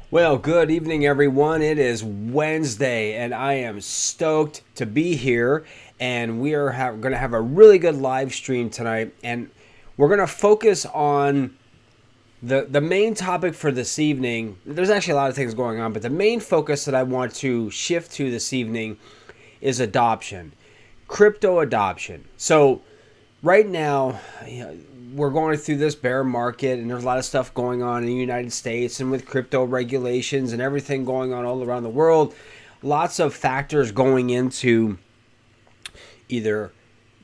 Well, good evening, everyone. It is Wednesday, and I am stoked to be here. And we are going to have a really good live stream tonight. And we're going to focus on the main topic for this evening. There's actually a lot of things going on, but the main focus that I want to shift to this evening is adoption, crypto adoption. So, right now, we're going through this bear market, and there's a lot of stuff going on in the United States and with crypto regulations and everything going on all around the world. Lots of factors going into either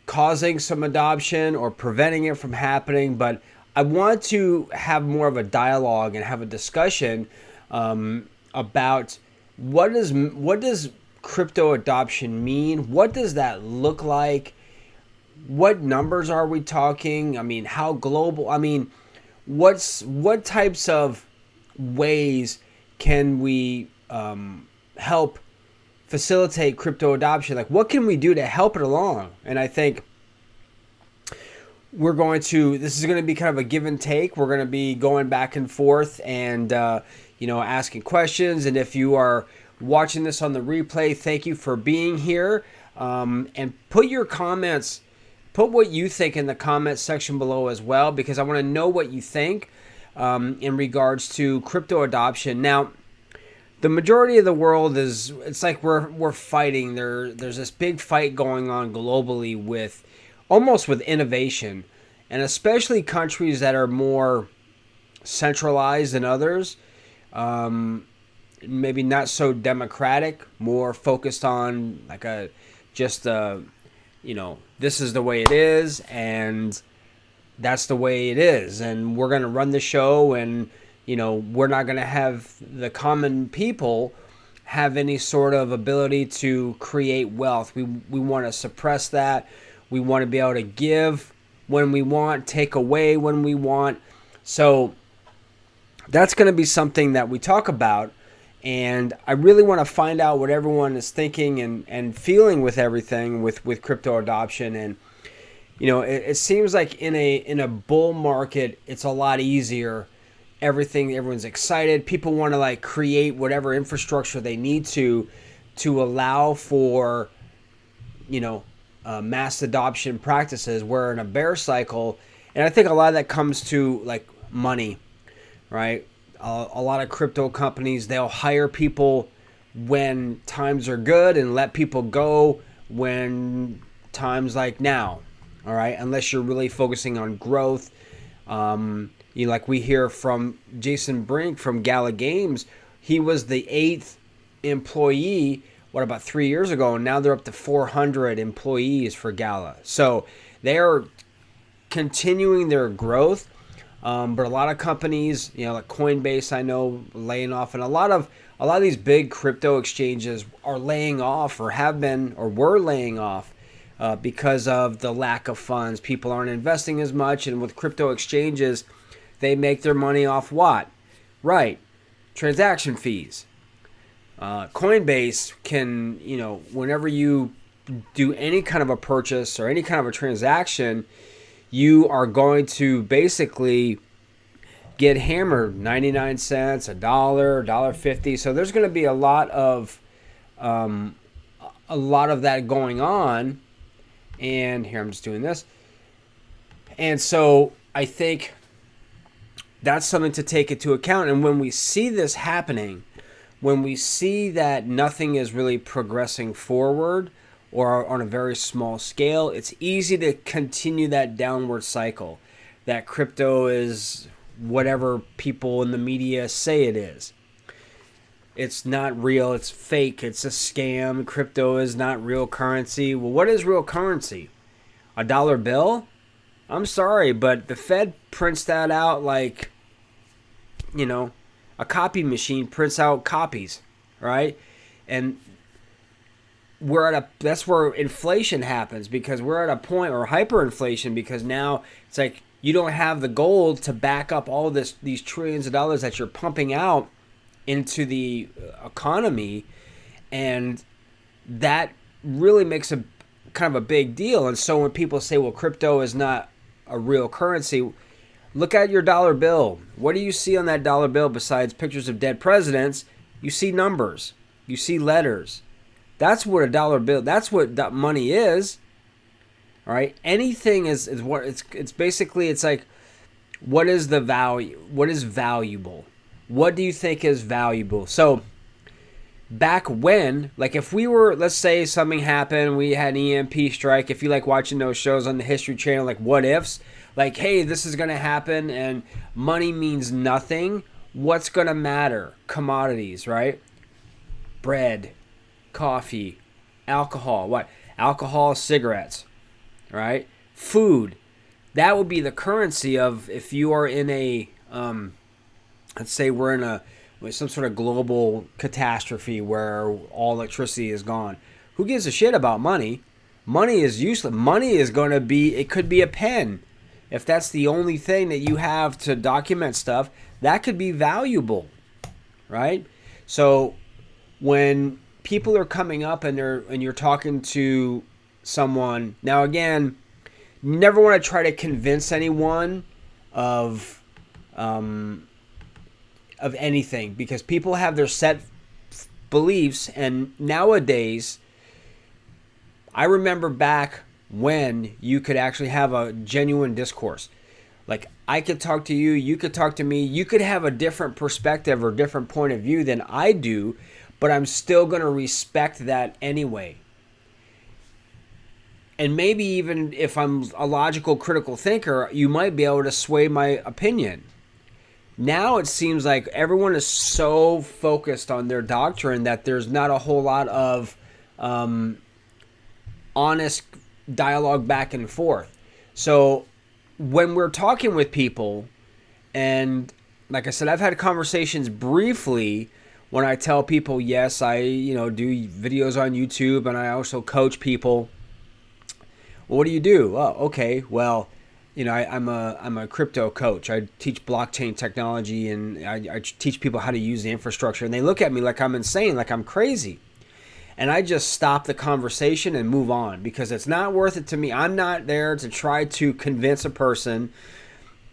causing some adoption or preventing it from happening. But I want to have more of a dialogue and have a discussion about what does crypto adoption mean? What does that look like? What numbers are we talking? I mean, how global? I mean, what types of ways can we help facilitate crypto adoption? Like, what can we do to help it along? And I think this is going to be kind of a give and take. We're going to be going back and forth and, asking questions. And if you are watching this on the replay, thank you for being here. And put your comments. Put what you think in the comments section below as well, because I want to know what you think in regards to crypto adoption. Now, the majority of the world it's like we're fighting. There's this big fight going on globally with innovation, and especially countries that are more centralized than others. Maybe not so democratic, more focused on like this is the way it is, and that's the way it is, and we're going to run the show, and we're not going to have the common people have any sort of ability to create wealth. We want to suppress that. We want to be able to give when we want, take away when we want. So that's going to be something that we talk about. And I really want to find out what everyone is thinking and feeling with everything with crypto adoption. And it seems like in a bull market, it's a lot easier. Everyone's excited. People want to like create whatever infrastructure they need to allow for mass adoption practices. Where in a bear cycle, and I think a lot of that comes to like money, right? A lot of crypto companies, they'll hire people when times are good and let people go when times like now. All right, unless you're really focusing on growth. Like we hear from Jason Brink from Gala Games, he was the 8th employee. What about 3 years ago? And now they're up to 400 employees for Gala. So they are continuing their growth. But a lot of companies, like Coinbase, I know, laying off, and a lot of these big crypto exchanges are laying off, or have been, or were laying off, because of the lack of funds. People aren't investing as much, and with crypto exchanges, they make their money off what? Right, transaction fees. Coinbase can, whenever you do any kind of a purchase or any kind of a transaction, you are going to basically get hammered 99 cents, $1, $1.50. So there's going to be a lot of that going on. And here, I'm just doing this. And so I think that's something to take into account. And when we see this happening, when we see that nothing is really progressing forward, or on a very small scale, it's easy to continue that downward cycle. That crypto is whatever people in the media say it is. It's not real, it's fake, it's a scam. Crypto is not real currency. Well, what is real currency? A dollar bill? I'm sorry, but the Fed prints that out like, a copy machine prints out copies, right? And that's where inflation happens, because we're at a point, or hyperinflation, because now it's like you don't have the gold to back up all these trillions of dollars that you're pumping out into the economy, and that really makes a kind of a big deal. And so when people say, well, crypto is not a real currency, Look at your dollar bill. What do you see on that dollar bill besides pictures of dead presidents? You see numbers. You see letters. That's what a dollar bill, that's what that money is. All right? Anything is what it's basically, it's like, what is the value? What is valuable? What do you think is valuable? So back when, like if we were, let's say something happened, we had an EMP strike. If you like watching those shows on the History Channel, like what ifs, like, hey, this is going to happen and money means nothing. What's going to matter? Commodities, right? Bread, coffee, alcohol. What? Alcohol, cigarettes, right? Food. That would be the currency of, if you are in a, let's say we're in some sort of global catastrophe where all electricity is gone. Who gives a shit about money? Money is useless. Money is going to be, it could be a pen. If that's the only thing that you have to document stuff, that could be valuable, right? So when people are coming up and you're talking to someone, now again, you never want to try to convince anyone of anything, because people have their set beliefs. And nowadays, I remember back when you could actually have a genuine discourse. Like I could talk to you, you could talk to me, you could have a different perspective or different point of view than I do, but I'm still going to respect that anyway. And maybe even if I'm a logical, critical thinker, you might be able to sway my opinion. Now it seems like everyone is so focused on their doctrine that there's not a whole lot of honest dialogue back and forth. So when we're talking with people, and like I said, I've had conversations briefly when I tell people, yes, I do videos on YouTube and I also coach people. Well, what do you do? Oh, okay. Well, I'm a crypto coach. I teach blockchain technology and I teach people how to use the infrastructure. And they look at me like I'm insane, like I'm crazy. And I just stop the conversation and move on, because it's not worth it to me. I'm not there to try to convince a person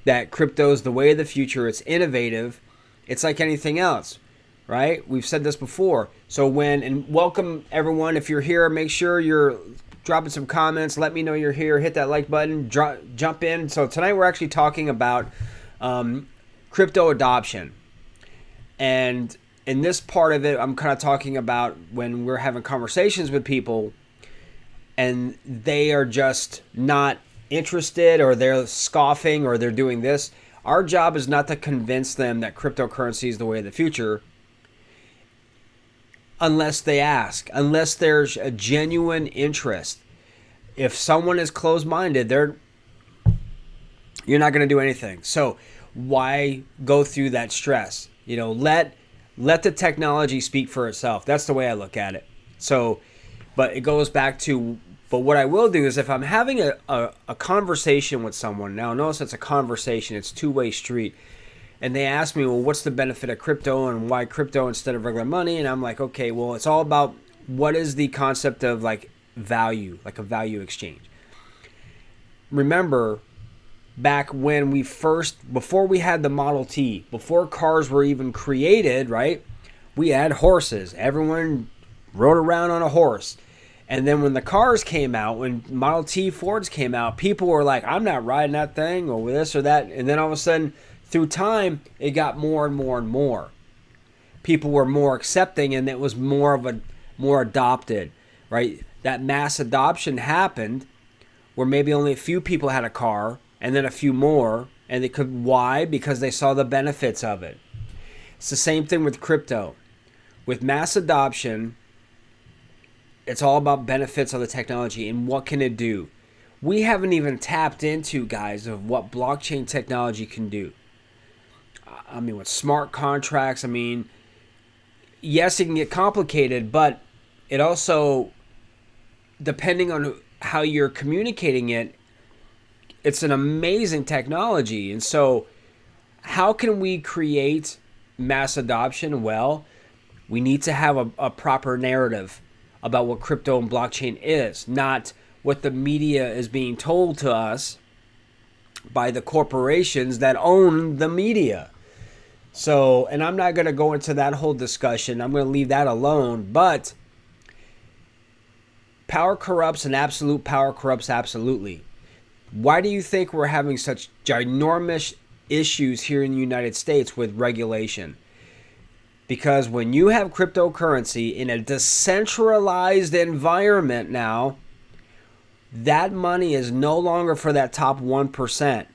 that crypto is the way of the future. It's innovative. It's like anything else, right? We've said this before. So and welcome everyone. If you're here, make sure you're dropping some comments. Let me know you're here. Hit that like button. Jump in. So tonight we're actually talking about crypto adoption. And in this part of it, I'm kind of talking about when we're having conversations with people and they are just not interested, or they're scoffing, or they're doing this. Our job is not to convince them that cryptocurrency is the way of the future unless they ask, unless there's a genuine interest. If someone is closed-minded, you're not going to do anything. So why go through that stress? Let the technology speak for itself. That's the way I look at it. So, but it goes back to, but what I will do is if I'm having a conversation with someone, now notice it's a conversation, it's a two-way street, and they ask me, well, what's the benefit of crypto and why crypto instead of regular money? And I'm like, okay, well, it's all about what is the concept of like value, like a value exchange. Remember, back when before we had the Model T, before cars were even created, right? We had horses. Everyone rode around on a horse. And then when the cars came out, when Model T Fords came out, people were like, I'm not riding that thing or this or that. And then all of a sudden, through time, it got more and more and more. People were more accepting, and it was more adopted, right? That mass adoption happened where maybe only a few people had a car, and then a few more, and why? Because they saw the benefits of it. It's the same thing with crypto. With mass adoption, it's all about benefits of the technology and what can it do. We haven't even tapped into, guys, of what blockchain technology can do. I mean, with smart contracts, yes, it can get complicated, but it also, depending on how you're communicating it, it's an amazing technology. And so how can we create mass adoption? Well, we need to have a proper narrative about what crypto and blockchain is, not what the media is being told to us by the corporations that own the media. So, and I'm not going to go into that whole discussion. I'm going to leave that alone. But power corrupts, and absolute power corrupts absolutely. Why do you think we're having such ginormous issues here in the United States with regulation? Because when you have cryptocurrency in a decentralized environment now, that money is no longer for that top 1%.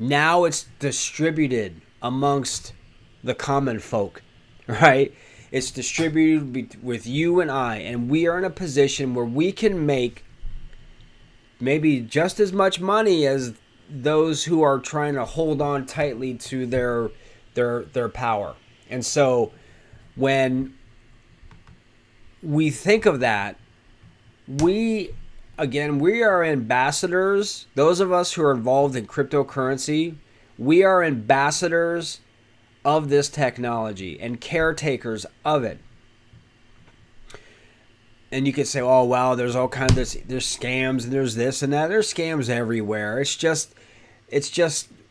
Now it's distributed amongst the common folk, right? It's distributed with you and I, and we are in a position where we can make maybe just as much money as those who are trying to hold on tightly to their power. And so when we think of that, we are ambassadors. Those of us who are involved in cryptocurrency, we are ambassadors of this technology and caretakers of it. And you could say, oh, wow, there's all kinds of, there's scams and there's this and that. There's scams everywhere. It's just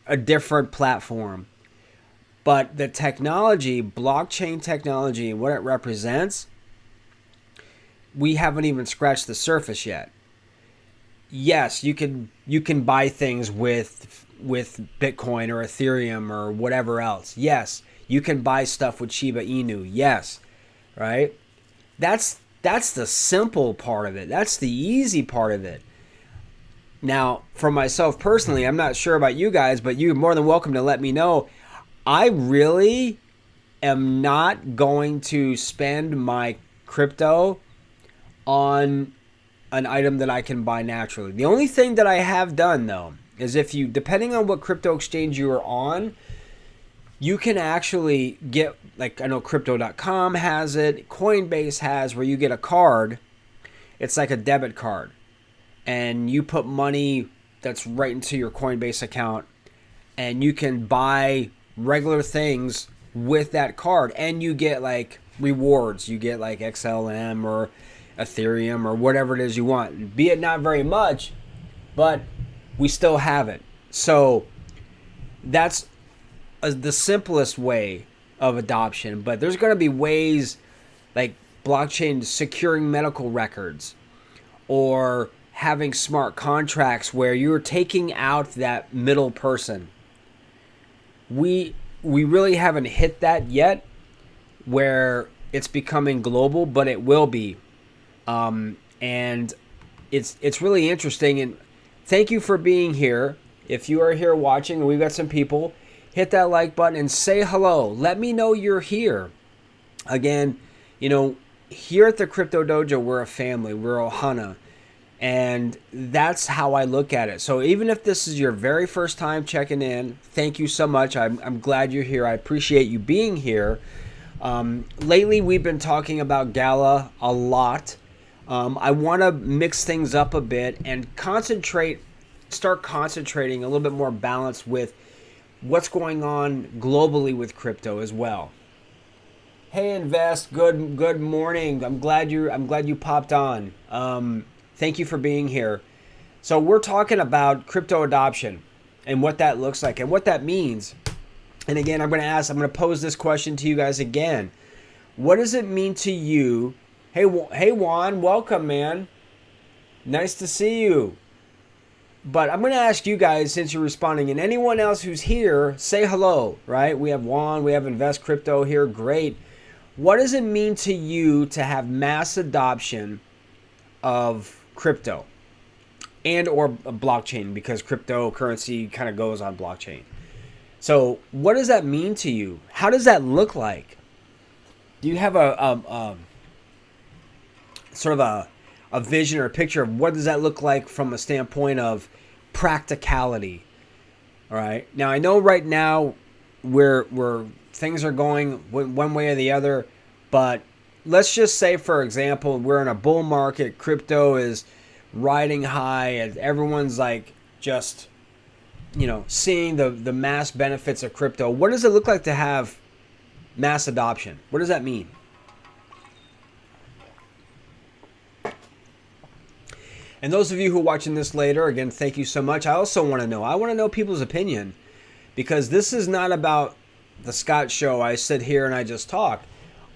a different platform. But the technology, blockchain technology, and what it represents, we haven't even scratched the surface yet. Yes, you can buy things with Bitcoin or Ethereum or whatever else. Yes, you can buy stuff with Shiba Inu. Yes, right? That's the simple part of it. That's the easy part of it. Now, for myself personally, I'm not sure about you guys, but you're more than welcome to let me know. I really am not going to spend my crypto on an item that I can buy naturally. The only thing that I have done, though, is if you, depending on what crypto exchange you are on, you can actually get, like, I know crypto.com has it, Coinbase has, where you get a card. It's like a debit card. And you put money that's right into your Coinbase account, and you can buy regular things with that card, and you get like rewards. You get like XLM or Ethereum or whatever it is you want. Be it not very much, but we still have it. So that's the simplest way of adoption. But there's going to be ways like blockchain securing medical records, or having smart contracts where you're taking out that middle person. We really haven't hit that yet, where it's becoming global, but it will be. And it's really interesting. And thank you for being here. If you are here watching, and we've got some people, hit that like button and say hello. Let me know you're here. Again, here at the Crypto Dojo, we're a family. We're Ohana. And that's how I look at it. So even if this is your very first time checking in, thank you so much. I'm glad you're here. I appreciate you being here. Lately, we've been talking about Gala a lot. I want to mix things up a bit and start concentrating a little bit more balance with what's going on globally with crypto as well. Hey, Invest. Good morning. I'm glad you popped on. Thank you for being here. So we're talking about crypto adoption and what that looks like and what that means. And again, I'm going to pose this question to you guys again. What does it mean to you? Hey Juan, welcome, man. Nice to see you. But I'm going to ask you guys, since you're responding, and anyone else who's here, say hello, right? We have Juan, we have Invest Crypto here. Great. What does it mean to you to have mass adoption of crypto and or a blockchain, because cryptocurrency kind of goes on blockchain? So what does that mean to you? How does that look like? Do you have a sort of a vision or a picture of what does that look like from a standpoint of practicality? All right. Now I know right now where things are going one way or the other, but let's just say, for example, we're in a bull market. Crypto is riding high, and everyone's like just, seeing the mass benefits of crypto. What does it look like to have mass adoption? What does that mean? And those of you who are watching this later, again, thank you so much. I also want to know. I want to know people's opinion, because this is not about the Scott show. I sit here and I just talk.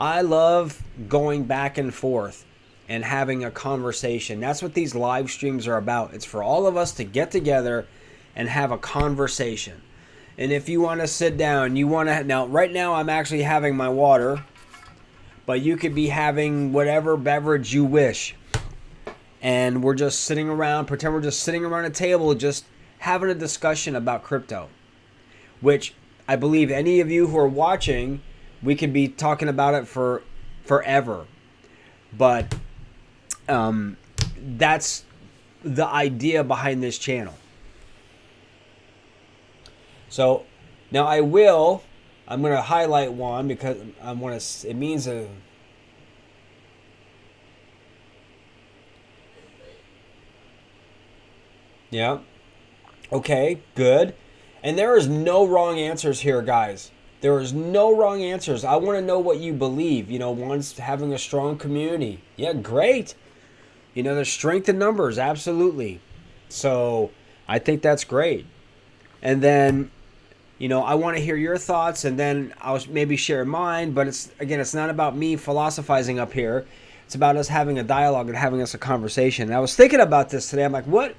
I love going back and forth and having a conversation. That's what these live streams are about. It's for all of us to get together and have a conversation. And if you want to sit down, you want to... Now, right now, I'm actually having my water, but you could be having whatever beverage you wish. And we're just sitting around, pretend we're just sitting around a table, just having a discussion about crypto, which I believe any of you who are watching, we could be talking about it for forever. But that's the idea behind this channel. So now I'm going to highlight one because I want to, it means a... Yeah. Okay, good. And there is no wrong answers here, guys. There is no wrong answers. I want to know what you believe. You know, one's having a strong community. Yeah, great. You know, there's strength in numbers. Absolutely. So I think that's great. And then, you know, I want to hear your thoughts, and then I'll maybe share mine. But it's not about me philosophizing up here. It's about us having a dialogue and having us a conversation. And I was thinking about this today. I'm like, what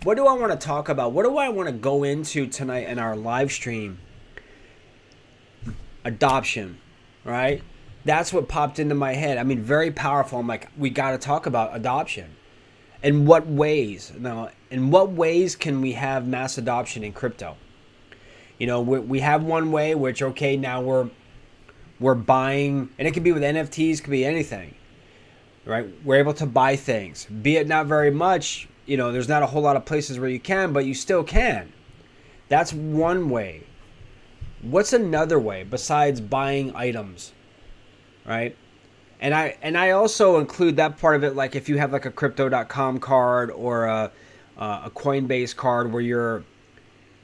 do I want to talk about? What do I want to go into tonight in our live stream? Adoption, right? That's what popped into my head. I mean, very powerful. I'm like, we got to talk about adoption. In what ways? Now, in what ways can we have mass adoption in crypto? You know, we have one way, which, okay, now we're buying, and it could be with NFTs, could be anything, right? We're able to buy things, be it not very much. You know, there's not a whole lot of places where you can, but you still can. That's one way. What's another way besides buying items, right? And I also include that part of it, like if you have like a crypto.com card or a Coinbase card where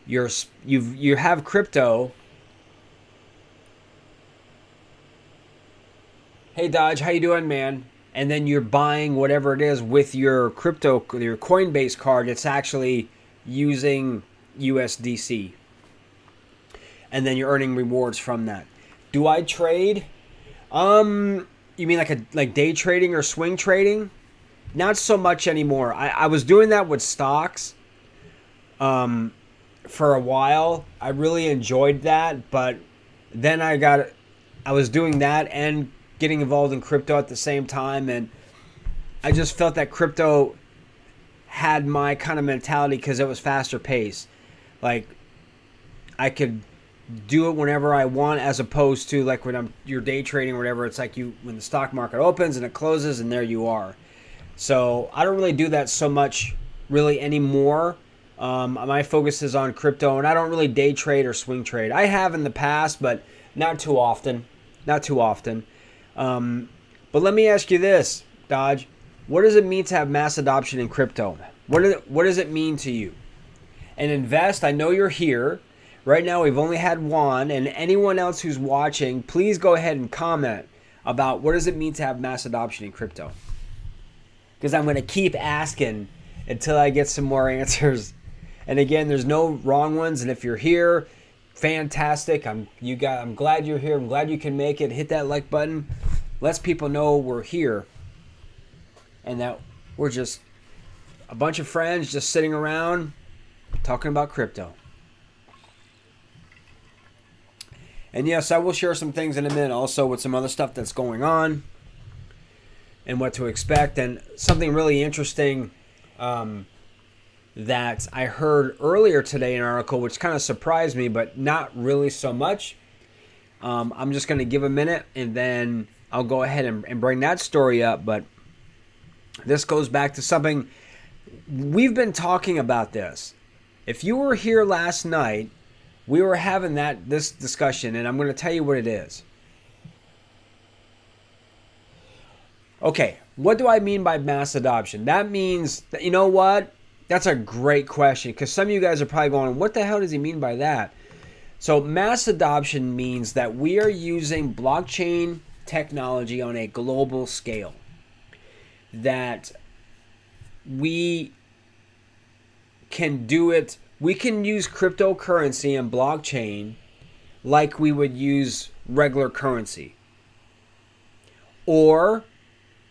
you have crypto. Hey Dodge, how you doing, man? And then you're buying whatever it is with your Coinbase card. It's actually using USDC. And then you're earning rewards from that. Do I trade? You mean like day trading or swing trading? Not so much anymore. I was doing that with stocks for a while. I really enjoyed that, but then I was doing that and getting involved in crypto at the same time, and I just felt that crypto had my kind of mentality because it was faster paced. Like I could do it whenever I want, as opposed to like when you're day trading or whatever. It's like when the stock market opens and it closes and there you are. So I don't really do that so much really anymore. My focus is on crypto, and I don't really day trade or swing trade. I have in the past, but not too often. But let me ask you this, Dodge. What does it mean to have mass adoption in crypto? What does it mean to you? And invest, I know you're here. Right now we've only had one, and anyone else who's watching, please go ahead and comment about what does it mean to have mass adoption in crypto. Because I'm going to keep asking until I get some more answers. And again, there's no wrong ones, and if you're here, fantastic. I'm glad you're here. I'm glad you can make it. Hit that like button. Lets people know we're here and that we're just a bunch of friends just sitting around talking about crypto. And yes, I will share some things in a minute also with some other stuff that's going on and what to expect. And something really interesting that I heard earlier today in an article, which kind of surprised me, but not really so much. I'm just going to give a minute and then I'll go ahead and bring that story up. But this goes back to something we've been talking about this. If you were here last night, we were having this discussion, and I'm going to tell you what it is. Okay, what do I mean by mass adoption? That means that, you know what? That's a great question, because some of you guys are probably going, what the hell does he mean by that? So mass adoption means that we are using blockchain technology on a global scale. That we can do it. We can use cryptocurrency and blockchain like we would use regular currency. Or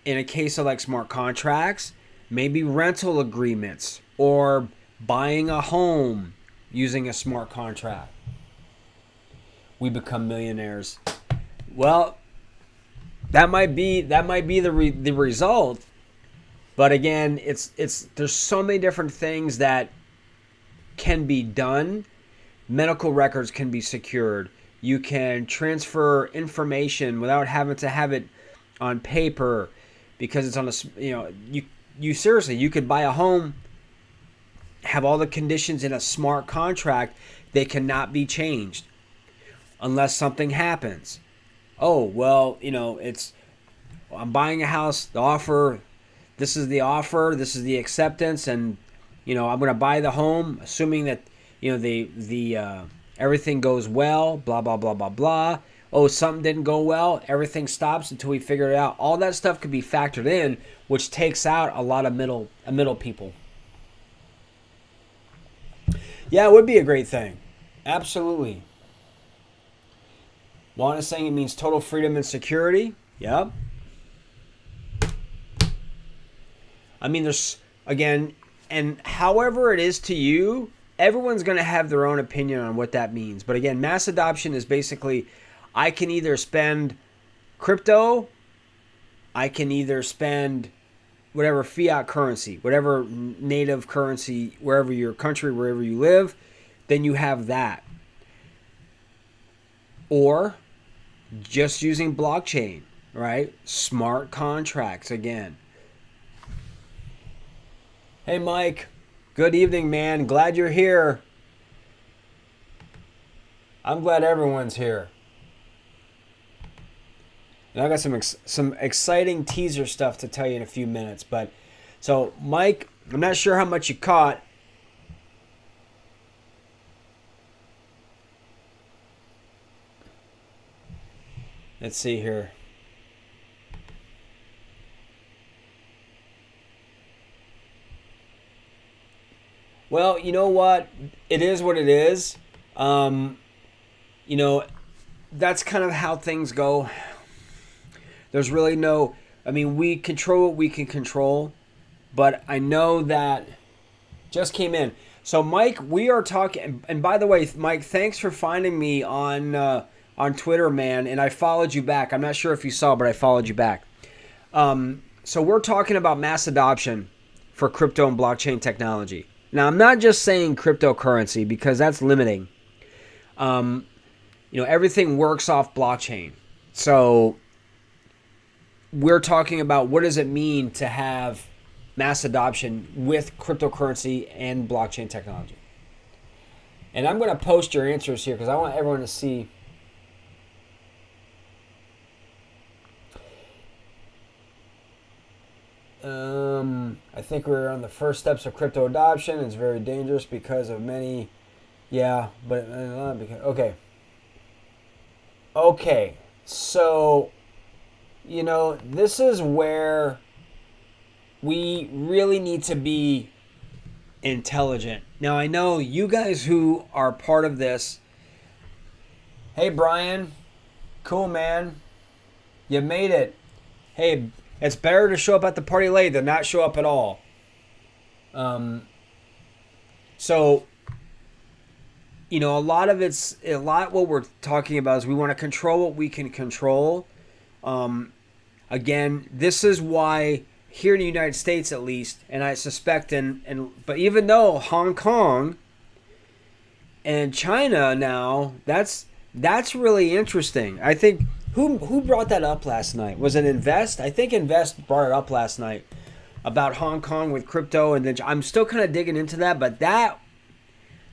in a case of like smart contracts, maybe rental agreements or buying a home using a smart contract. We become millionaires. Well, that might be the result. But again, there's so many different things that can be done. Medical records can be secured. You can transfer information without having to have it on paper because it's on you seriously, you could buy a home, have all the conditions in a smart contract. They cannot be changed unless something happens. Oh, well, I'm buying a house, this is the offer, this is the acceptance, and I'm going to buy the home assuming that the everything goes well, blah blah blah blah blah. Oh, something didn't go well, everything stops until we figure it out. All that stuff could be factored in, which takes out a lot of middle people. Yeah, it would be a great thing. Absolutely. Juan is saying it means total freedom and security. Yep. I mean, there's, again, and however it is to you, everyone's going to have their own opinion on what that means. But again, mass adoption is basically, I can either spend crypto, I can either spend whatever fiat currency, whatever native currency, wherever your country, wherever you live, then you have that. Or just using blockchain, right? Smart contracts again. Hey, Mike. Good evening, man. Glad you're here. I'm glad everyone's here. And I got some exciting teaser stuff to tell you in a few minutes. But so, Mike, I'm not sure how much you caught. Let's see here. Well, you know what? It is what it is. That's kind of how things go. There's really no, we control what we can control, but I know that just came in. So Mike, we are talking, and by the way, Mike, thanks for finding me on Twitter, man, and I followed you back. I'm not sure if you saw, but I followed you back. So we're talking about mass adoption for crypto and blockchain technology. Now, I'm not just saying cryptocurrency because that's limiting. Everything works off blockchain. So we're talking about what does it mean to have mass adoption with cryptocurrency and blockchain technology. And I'm going to post your answers here because I want everyone to see. I think we're on the first steps of crypto adoption. It's very dangerous because of many. Yeah, but okay. Okay, so this is where we really need to be intelligent. Now, I know you guys who are part of this. Hey, Brian. Cool, man. You made it. Hey, it's better to show up at the party late than not show up at all. So, a lot what we're talking about is we want to control what we can control. Again, this is why here in the United States, at least, and I suspect but even though Hong Kong and China now, that's really interesting. I think who brought that up last night? Was it Invest? I think Invest brought it up last night about Hong Kong with crypto, and then I'm still kind of digging into that, but that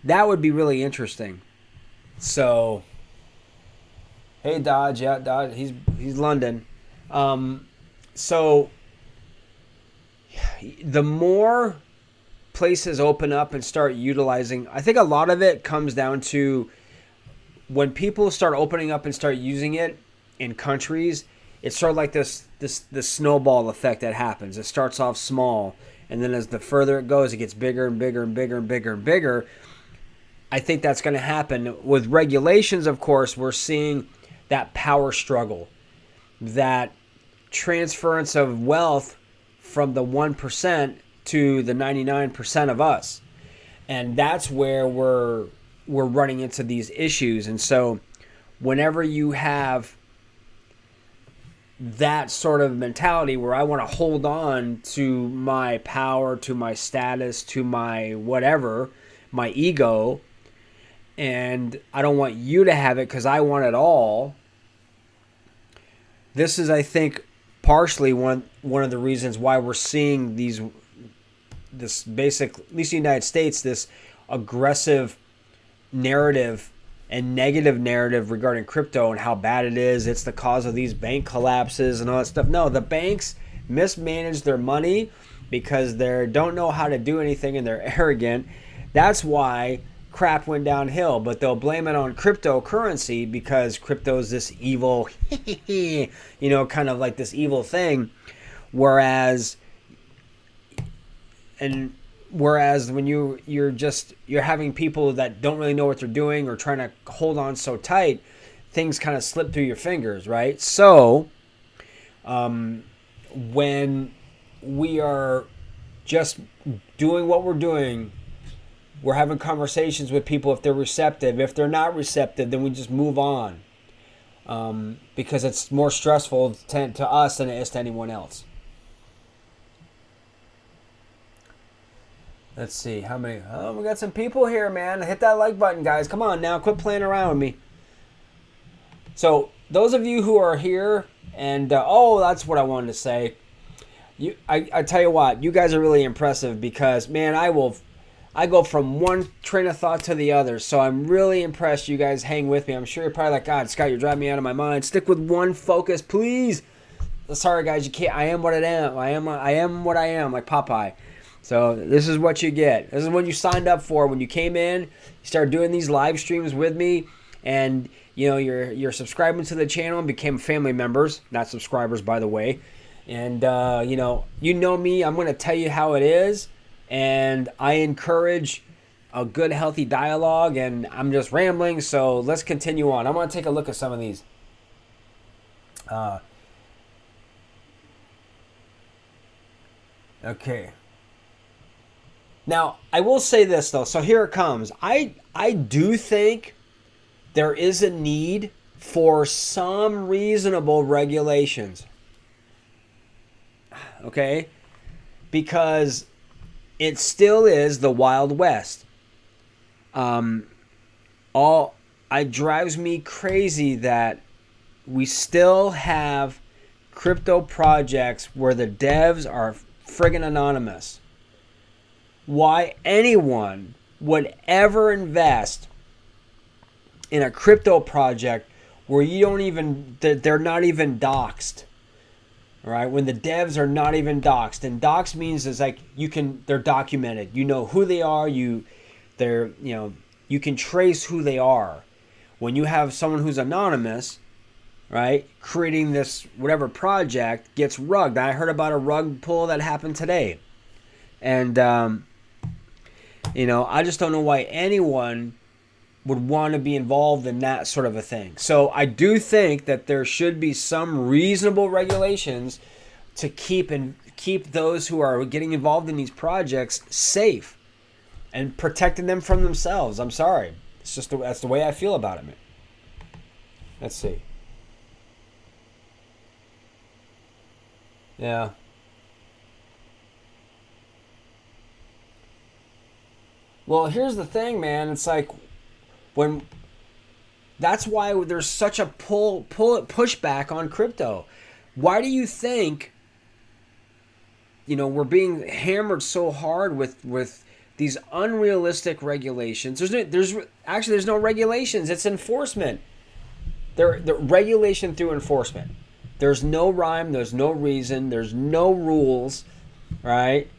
would be really interesting. So, hey Dodge, yeah, Dodge, he's London. So the more places open up and start utilizing, I think a lot of it comes down to when people start opening up and start using it in countries. It's sort of like this snowball effect that happens. It starts off small, and then as the further it goes, it gets bigger and bigger and bigger and bigger and bigger. I think that's going to happen. With regulations, of course, we're seeing that power struggle, that transference of wealth from the 1% to the 99% of us. And that's where we're running into these issues. And so whenever you have that sort of mentality where I want to hold on to my power, to my status, to my whatever, my ego, and I don't want you to have it because I want it all. This is, I think, partially one of the reasons why we're seeing this basic, at least in the United States, this aggressive narrative and negative narrative regarding crypto and how bad it is. It's the cause of these bank collapses and all that stuff. No, the banks mismanage their money because they don't know how to do anything and they're arrogant. That's why crap went downhill, but they'll blame it on cryptocurrency because crypto is this evil, kind of like this evil thing. Whereas when you're having people that don't really know what they're doing or trying to hold on so tight, things kind of slip through your fingers, right? So when we are just doing what we're doing, we're having conversations with people if they're receptive. If they're not receptive, then we just move on because it's more stressful to us than it is to anyone else. Let's see, how many? Oh, we got some people here, man. Hit that like button, guys. Come on now, quit playing around with me. So those of you who are here, and that's what I wanted to say. I tell you what, you guys are really impressive because, man, I go from one train of thought to the other. So I'm really impressed you guys hang with me. I'm sure you're probably like, God, Scott, you're driving me out of my mind. Stick with one focus, please. Sorry, guys, you can't. I am what I am. I am what I am, like Popeye. So this is what you get. This is what you signed up for when you came in. You started doing these live streams with me, and you're subscribing to the channel and became family members, not subscribers, by the way. And you know me. I'm going to tell you how it is, and I encourage a good, healthy dialogue. And I'm just rambling, so let's continue on. I'm going to take a look at some of these. Okay. Now, I will say this, though. So here it comes. I do think there is a need for some reasonable regulations. Okay? Because it still is the Wild West. It drives me crazy that we still have crypto projects where the devs are friggin' anonymous. Why anyone would ever invest in a crypto project where they're not even doxed. All right, when the devs are not even doxed, and doxed means is like they're documented. You know who they are. You can trace who they are. When you have someone who's anonymous, right, creating this whatever project gets rugged. I heard about a rug pull that happened today, and I just don't know why anyone would want to be involved in that sort of a thing. So I do think that there should be some reasonable regulations to keep those who are getting involved in these projects safe and protecting them from themselves. I'm sorry. It's just that's the way I feel about it, man. Let's see. Yeah. Well, here's the thing, man. It's like that's why there's such a pushback on crypto. Why do you think we're being hammered so hard with these unrealistic regulations? There's no regulations. It's enforcement. The regulation through enforcement. There's no rhyme. There's no reason. There's no rules, right?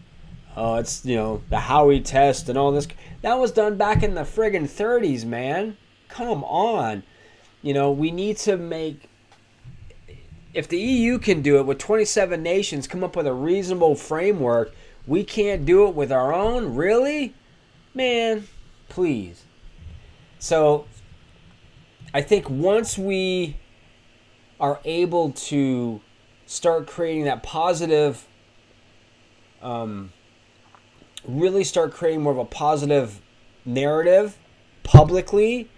It's the Howey test and all this. That was done back in the friggin' 30s, man. Come on. We need to make... If the EU can do it with 27 nations, come up with a reasonable framework, We can't do it with our own? Really? Man, please. So I think once we are able to start creating that positive, really start creating more of a positive narrative publicly,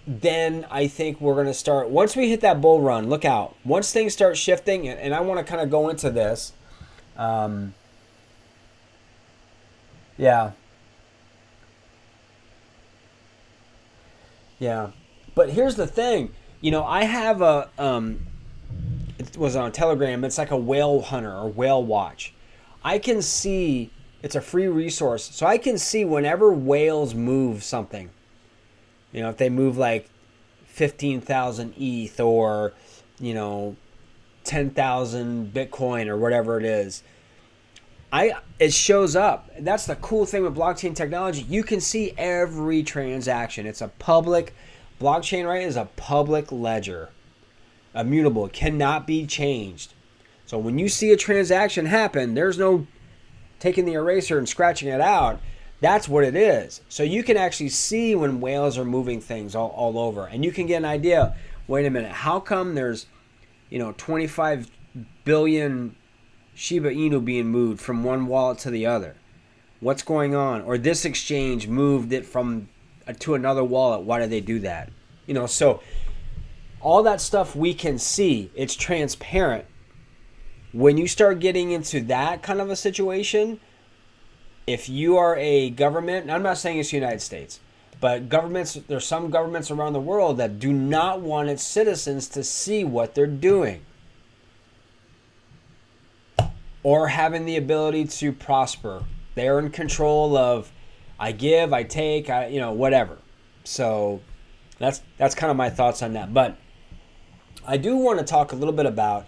then I think we're going to start, once we hit that bull run, look out. Once things start shifting, and I want to kind of go into this. Yeah. Yeah. But here's the thing. I have it was on Telegram. It's like a whale hunter or whale watch. I can see, it's a free resource. So I can see whenever whales move something. If they move like 15,000 ETH or, 10,000 Bitcoin or whatever it is, it shows up. That's the cool thing with blockchain technology. You can see every transaction. It's a public, blockchain, right, is a public ledger. Immutable. It cannot be changed. So when you see a transaction happen, there's no taking the eraser and scratching it out. That's what it is. So you can actually see when whales are moving things all over. And you can get an idea, wait a minute, how come there's 25 billion Shiba Inu being moved from one wallet to the other? What's going on? Or this exchange moved it from to another wallet. Why did they do that? So all that stuff we can see. It's transparent. When you start getting into that kind of a situation, if you are a government, and I'm not saying it's the United States, but there's some governments around the world that do not want its citizens to see what they're doing or having the ability to prosper. They're in control of, I give, I take, whatever. So that's kind of my thoughts on that. But I do want to talk a little bit about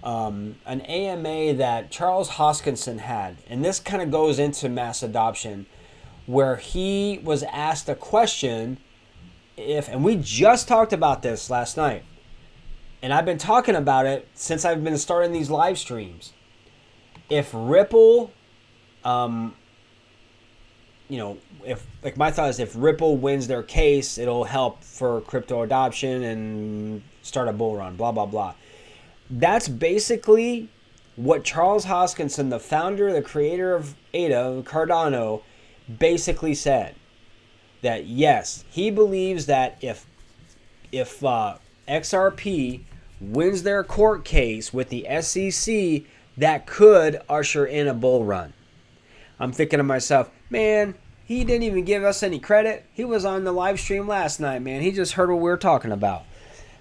an AMA that Charles Hoskinson had, and this kind of goes into mass adoption, where he was asked a question and we just talked about this last night, and I've been talking about it since I've been starting these live streams. If Ripple, if my thought is if Ripple wins their case, it'll help for crypto adoption and start a bull run, blah, blah, blah. That's basically what Charles Hoskinson, the founder, the creator of ADA, Cardano, basically said. That yes, he believes that if XRP wins their court case with the SEC, that could usher in a bull run. I'm thinking to myself, man, he didn't even give us any credit. He was on the live stream last night, man. He just heard what we were talking about.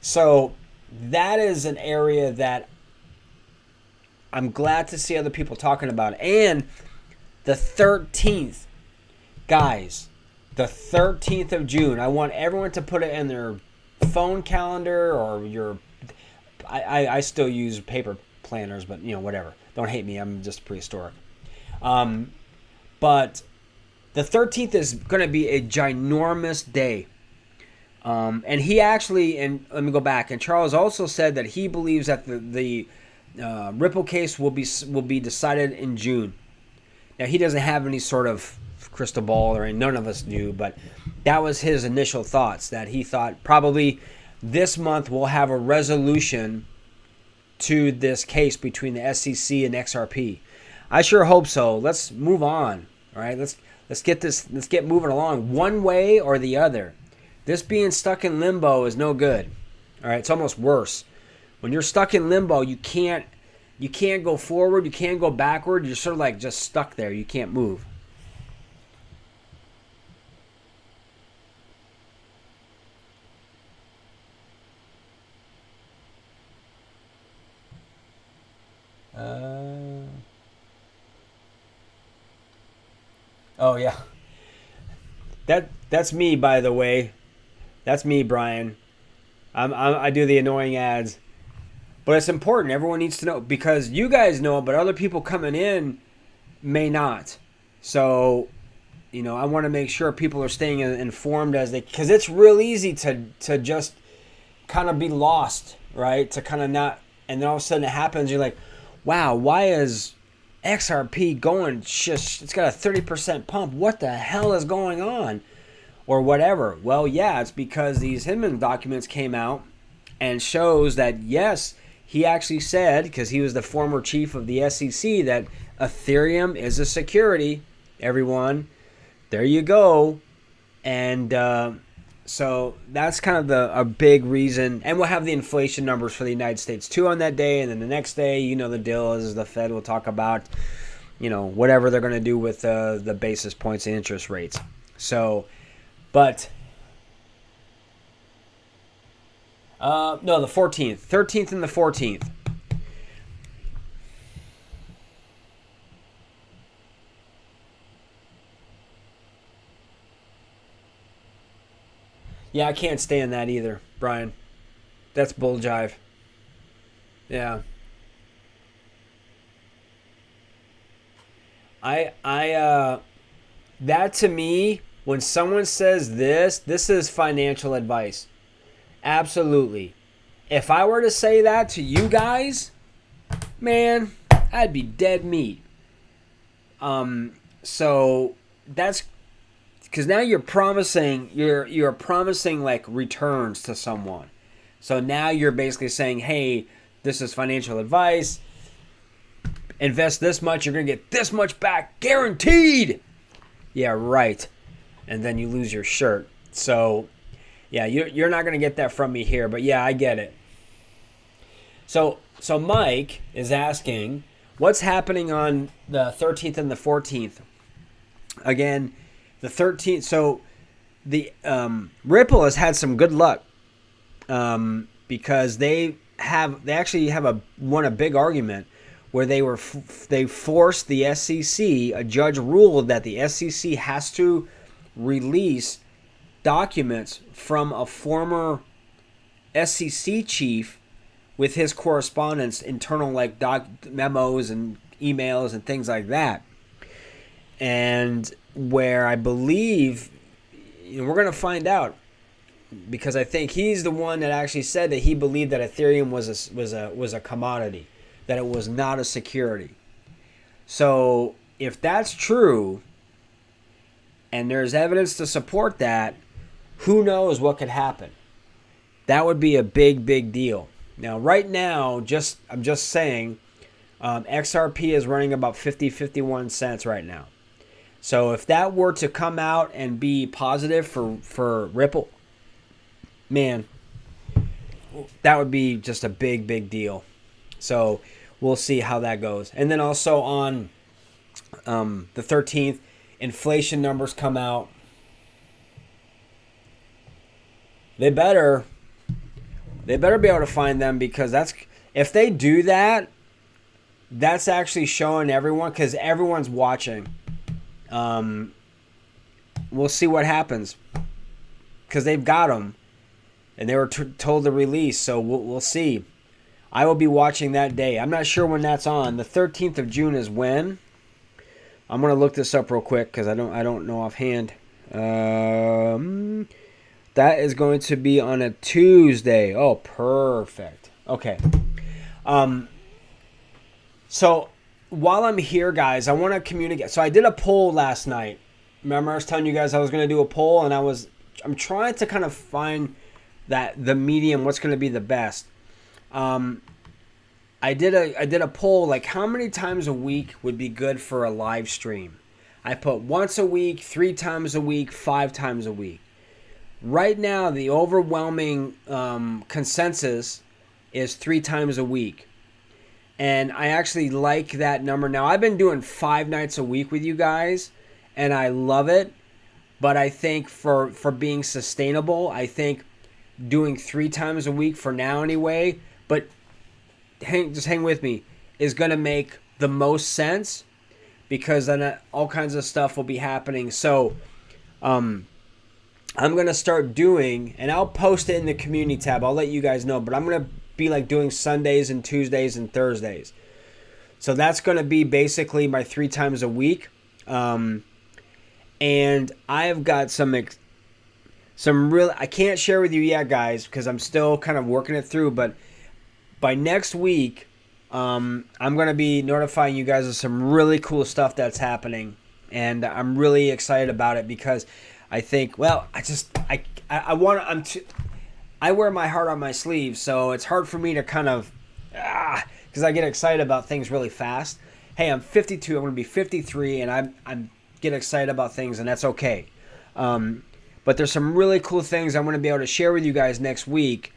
So that is an area that I'm glad to see other people talking about. And the 13th, guys, the 13th of June, I want everyone to put it in their phone calendar or I still use paper planners, but whatever. Don't hate me. I'm just prehistoric. But the 13th is going to be a ginormous day. And he actually, and let me go back, and Charles also said that he believes that the Ripple case will be decided in June. Now, he doesn't have any sort of crystal ball, or none of us do, but that was his initial thoughts, that he thought probably this month we'll have a resolution to this case between the SEC and XRP. I sure hope so. Let's move on. All right, let's get moving along one way or the other. This being stuck in limbo is no good. All right, it's almost worse. When you're stuck in limbo, you can't go forward, you can't go backward. You're sort of like just stuck there. You can't move. Oh yeah, that's me, by the way. That's me, Brian. I do the annoying ads, but it's important. Everyone needs to know, because you guys know, but other people coming in may not. So, I want to make sure people are staying informed because it's real easy to just kind of be lost, right? To kind of not, and then all of a sudden it happens. You're like, wow, why is XRP going, just it's got a 30% pump. What the hell is going on? Or whatever. Well, yeah, it's because these Hinman documents came out and shows that, yes, he actually said, because he was the former chief of the SEC, that Ethereum is a security, everyone. There you go. And so that's kind of a big reason. And we'll have the inflation numbers for the United States too on that day. And then the next day, you know, the deal is the Fed will talk about, you know, whatever they're going to do with the basis points and interest rates. So, but no, the 14th, 13th and the 14th. Yeah, I can't stand that either, Brian. That's bull jive. Yeah. That to me, when someone says this is financial advice. Absolutely. If I were to say that to you guys, man, I'd be dead meat. So that's because now you're promising like returns to someone. So now you're basically saying, hey, this is financial advice. Invest this much, you're gonna get this much back, guaranteed. Yeah, right. And then you lose your shirt. So yeah, you're not gonna get that from me here, but yeah, I get it. So Mike is asking, what's happening on the 13th and the 14th? Again, the 13th. So the Ripple has had some good luck because they actually have won a big argument where they forced the SEC. A judge ruled that the SEC has to release documents from a former SEC chief with his correspondence, internal like memos and emails and things like that. And where I believe, you know, we're going to find out, because I think he's the one that actually said that he believed that Ethereum was a commodity, that it was not a security. So if that's true, and there's evidence to support that, who knows what could happen? That would be a big deal. Now, right now, I'm just saying, XRP is running about 51 cents right now. So if that were to come out and be positive for Ripple, man, that would be just a big deal. So we'll see how that goes. And then also on the 13th, inflation numbers come out. They better be able to find them, because if they do that, that's actually showing everyone, because everyone's watching. We'll see what happens, because they've got them, and they were told to release. So we'll see. I will be watching that day. I'm not sure when that's on. The 13th of June is when. I'm gonna look this up real quick because I don't know offhand. That is going to be on a Tuesday. Oh, perfect. Okay. So while I'm here, guys, I want to communicate. So I did a poll last night. Remember, I was telling you guys I was going to do a poll, and I'm trying to kind of find the medium, what's going to be the best. I did a poll, like how many times a week would be good for a live stream. I put once a week, 3 times a week, 5 times a week. Right now, the overwhelming consensus is 3 times a week. And I actually like that number. Now, I've been doing 5 nights a week with you guys, and I love it. But I think for being sustainable, I think doing 3 times a week for now anyway, but just hang with me, is going to make the most sense, because then all kinds of stuff will be happening. So I'm going to start doing, and I'll post it in the community tab. I'll let you guys know, but I'm going to be like doing Sundays and Tuesdays and Thursdays. So that's going to be basically my 3 times a week. And I've got some real, I can't share with you yet, guys, because I'm still kind of working it through, but by next week, I'm going to be notifying you guys of some really cool stuff that's happening. And I'm really excited about it because I think, well, I want to, I wear my heart on my sleeve. So it's hard for me to kind of, because I get excited about things really fast. Hey, I'm 52. I'm going to be 53, and I'm get excited about things, and that's okay. But there's some really cool things I'm going to be able to share with you guys next week.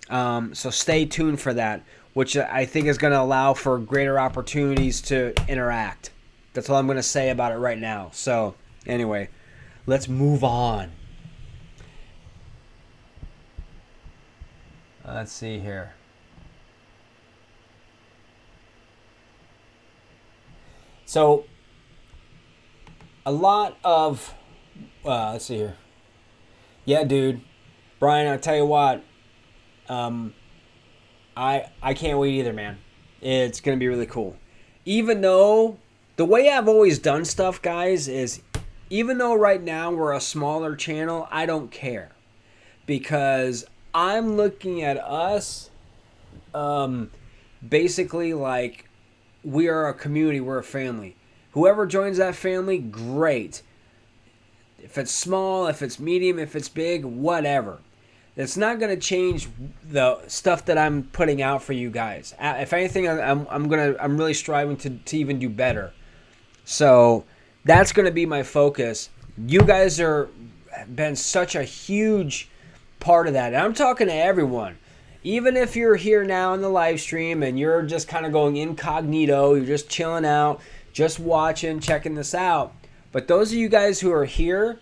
So stay tuned for that, which I think is going to allow for greater opportunities to interact. That's all I'm going to say about it right now. So anyway, let's move on. Let's see here. So a lot of, let's see here. Yeah, dude. Brian, I'll tell you what. I can't wait either, man. It's going to be really cool. Even though the way I've always done stuff, guys, is even though right now we're a smaller channel, I don't care. Because I'm looking at us basically like we are a community, we're a family. Whoever joins that family, great. If it's small, if it's medium, if it's big, whatever. It's not going to change the stuff that I'm putting out for you guys. If anything, I'm really striving to even do better. So that's going to be my focus. You guys have been such a huge part of that. And I'm talking to everyone. Even if you're here now in the live stream and you're just kind of going incognito, you're just chilling out, just watching, checking this out. But those of you guys who are here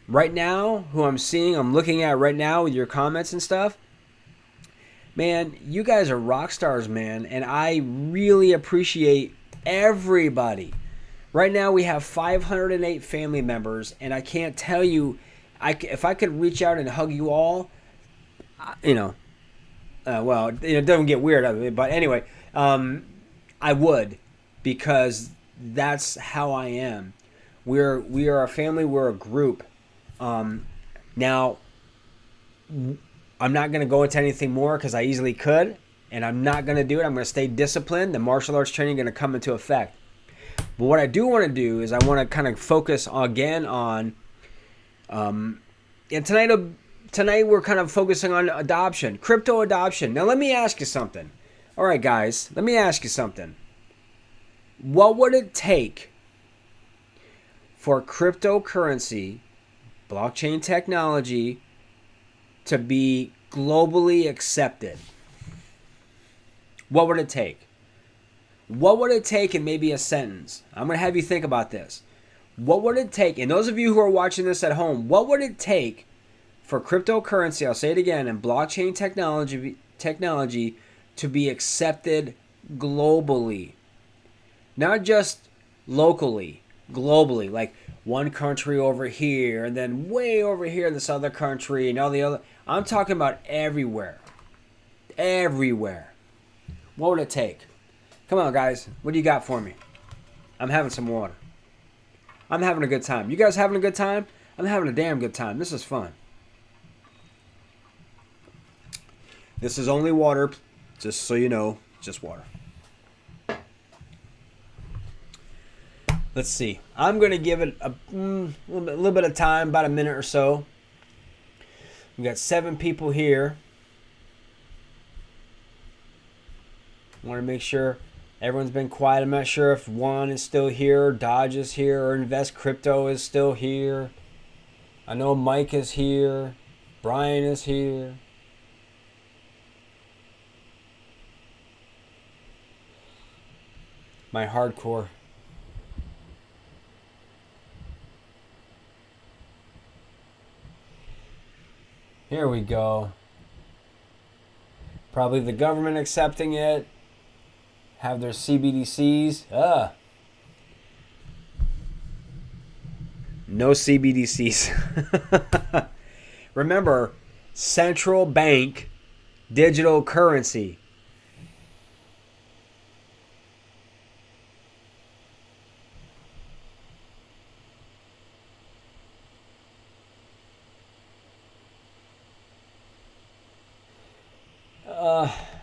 right now, who I'm looking at right now with your comments and stuff, man, you guys are rock stars, man. And I really appreciate everybody. Right now we have 508 family members, and I can't tell you, if I could reach out and hug you all, well, it doesn't get weird of it, but anyway, I would, because that's how I am. We are a family. We're a group. Now, I'm not going to go into anything more because I easily could, and I'm not going to do it. I'm going to stay disciplined. The martial arts training is going to come into effect. But what I do want to do is I want to kind of focus again on, and tonight we're kind of focusing on adoption, crypto adoption. Now let me ask you something. All right, guys, let me ask you something. What would it take for cryptocurrency, blockchain technology, to be globally accepted? What would it take? What would it take in maybe a sentence? I'm going to have you think about this. What would it take, and those of you who are watching this at home, what would it take for cryptocurrency, I'll say it again, and blockchain technology to be accepted globally? Not just locally, globally, like one country over here and then way over here in this other country and all the other. I'm talking about everywhere. Everywhere. What would it take? Come on, guys. What do you got for me? I'm having some water. I'm having a good time. You guys having a good time? I'm having a damn good time. This is fun. This is only water, just so you know, just water. Let's see. I'm going to give it a little bit of time, about a minute or so. We've got 7 people here. I want to make sure everyone's been quiet. I'm not sure if Juan is still here, or Dodge is here, or Invest Crypto is still here. I know Mike is here. Brian is here. My hardcore. Here we go. Probably the government accepting it. Have their CBDCs. No CBDCs. Remember, central bank digital currency.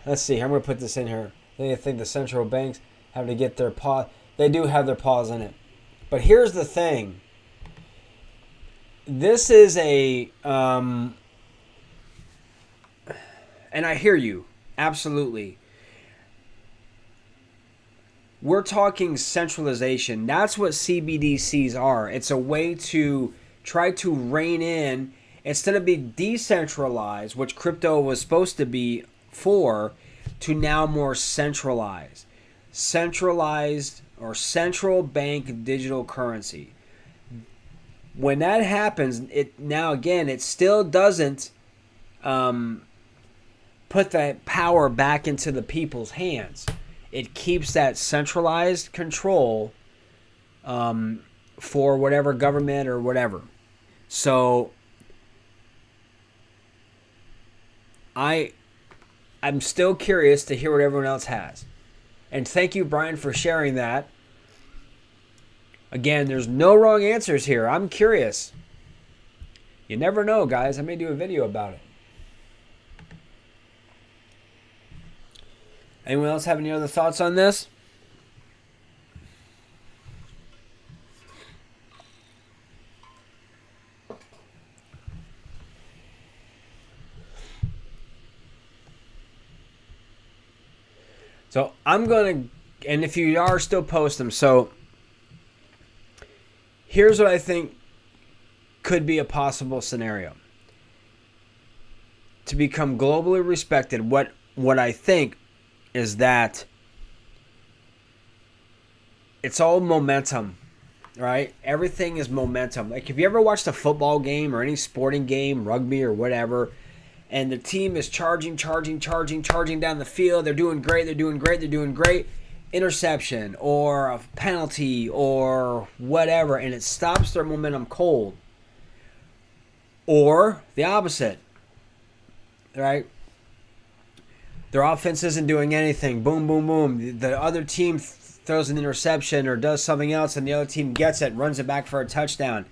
Let's see. I'm going to put this in here. They think the central banks have to get their paw. They do have their paws in it. But here's the thing. This is and I hear you, absolutely. We're talking centralization. That's what CBDCs are. It's a way to try to rein in, instead of being decentralized, which crypto was supposed to be for, to now more centralized. Centralized or central bank digital currency. When that happens, it still doesn't put that power back into the people's hands. It keeps that centralized control for whatever government or whatever. So I'm still curious to hear what everyone else has. And thank you, Brian, for sharing that. Again, there's no wrong answers here. I'm curious. You never know, guys. I may do a video about it. Anyone else have any other thoughts on this? So I'm going to, and if you are, still post them. So here's what I think could be a possible scenario. To become globally respected, what I think is that it's all momentum, right? Everything is momentum. Like if you ever watched a football game or any sporting game, rugby or whatever, and the team is charging down the field, they're doing great, interception or a penalty or whatever, and it stops their momentum cold. Or the opposite, right? Their offense isn't doing anything. Boom, boom, boom. The other team throws an interception or does something else, and the other team gets it, runs it back for a touchdown.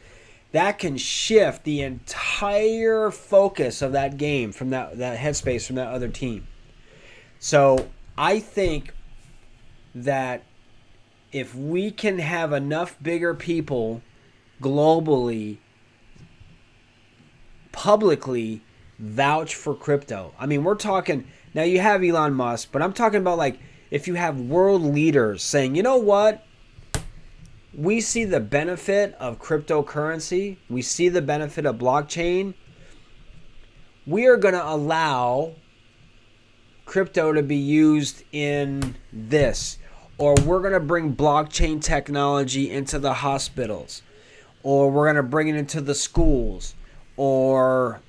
That can shift the entire focus of that game from that headspace from that other team. So I think that if we can have enough bigger people globally, publicly vouch for crypto. I mean, we're talking, now you have Elon Musk, but I'm talking about like if you have world leaders saying, you know what? We see the benefit of cryptocurrency. We see the benefit of blockchain. We are going to allow crypto to be used in this. Or we're going to bring blockchain technology into the hospitals. Or we're going to bring it into the schools. Or,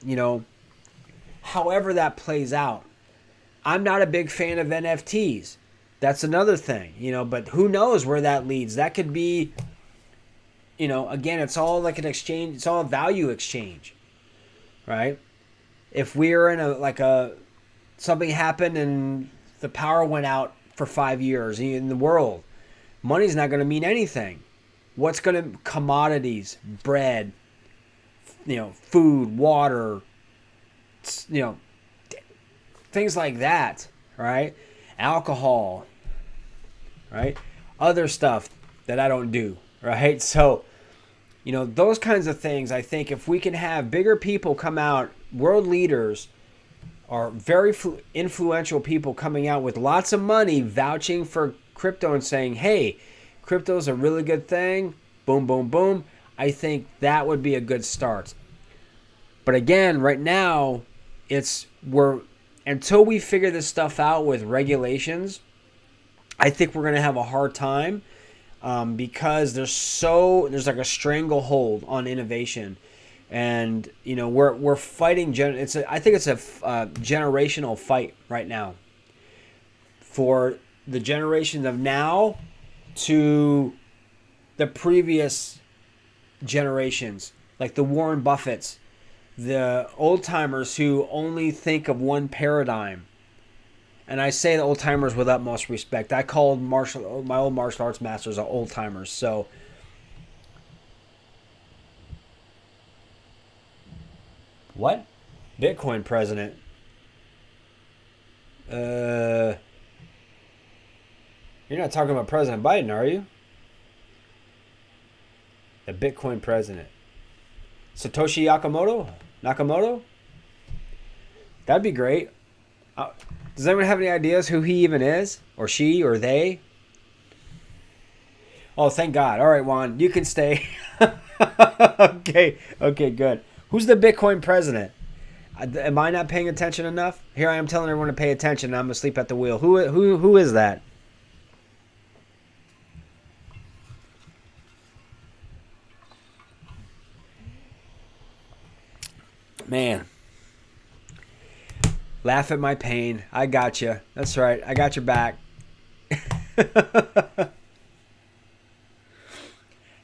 however that plays out. I'm not a big fan of NFTs. That's another thing, but who knows where that leads. That could be, again, it's all like an exchange. It's all a value exchange, right? If we're in something happened and the power went out for 5 years in the world, money's not going to mean anything. What's going to, commodities, bread, food, water, things like that, right? Alcohol, right? Other stuff that I don't do, right? So, those kinds of things, I think if we can have bigger people come out, world leaders or very influential people coming out with lots of money vouching for crypto and saying, hey, crypto is a really good thing, boom, boom, boom, I think that would be a good start. But again, right now, until we figure this stuff out with regulations, I think we're going to have a hard time because there's like a stranglehold on innovation, and we're fighting. I think it's a generational fight right now for the generation of now to the previous generations, like the Warren Buffetts, the old timers who only think of one paradigm. And I say the old timers with utmost respect. I called my old martial arts masters old timers. So what? Bitcoin president? You're not talking about President Biden, are you? The Bitcoin president. Satoshi Nakamoto? That'd be great. Does anyone have any ideas who he even is? Or she or they? Oh, thank God. All right, Juan, you can stay. Okay, good. Who's the Bitcoin president? Am I not paying attention enough? Here I am telling everyone to pay attention, and I'm asleep at the wheel. Who is that? Man. Laugh at my pain. I got you. That's right. I got your back.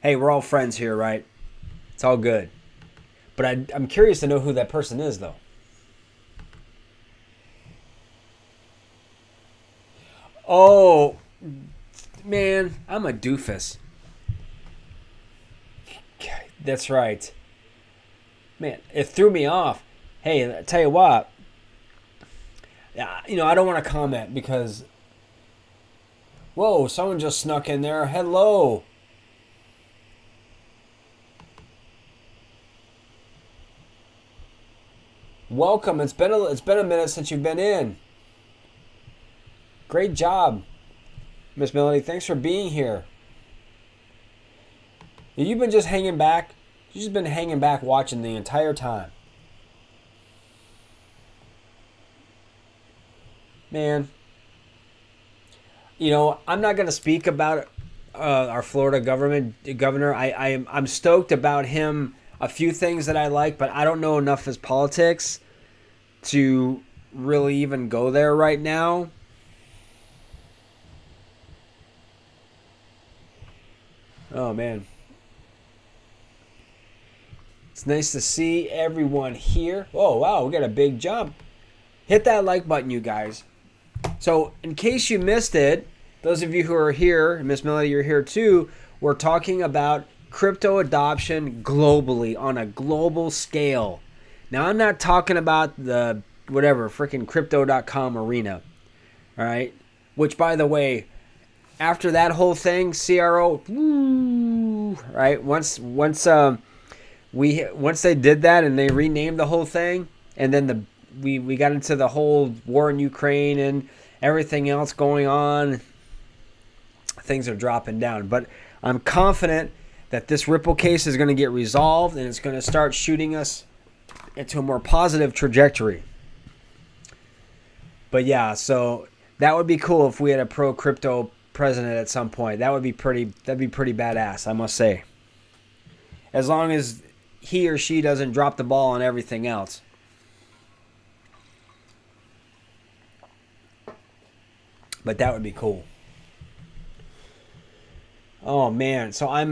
Hey, we're all friends here, right? It's all good. But I'm curious to know who that person is, though. Oh, man, I'm a doofus. That's right. Man, it threw me off. Hey, I tell you what. I don't want to comment because... Whoa, someone just snuck in there. Hello. Welcome. It's been a minute since you've been in. Great job, Miss Melody. Thanks for being here. You've been just hanging back. You've just been hanging back watching the entire time. Man, I'm not going to speak about our Florida governor. I'm stoked about him. A few things that I like, but I don't know enough of his politics to really even go there right now. Oh, man. It's nice to see everyone here. Oh, wow, we got a big jump. Hit that like button, you guys. So, in case you missed it, those of you who are here, and Miss Melody, you're here too, we're talking about crypto adoption globally, on a global scale. Now, I'm not talking about the freaking crypto.com arena, all right? Which, by the way, after that whole thing, CRO, woo, right? Once they did that and they renamed the whole thing, and then we got into the whole war in Ukraine and everything else going on, things are dropping down. But I'm confident that this Ripple case is going to get resolved and it's going to start shooting us into a more positive trajectory. But yeah, so that would be cool if we had a pro crypto president at some point. That'd be pretty badass, I must say. As long as he or she doesn't drop the ball on everything else. But that would be cool. Oh, man. So I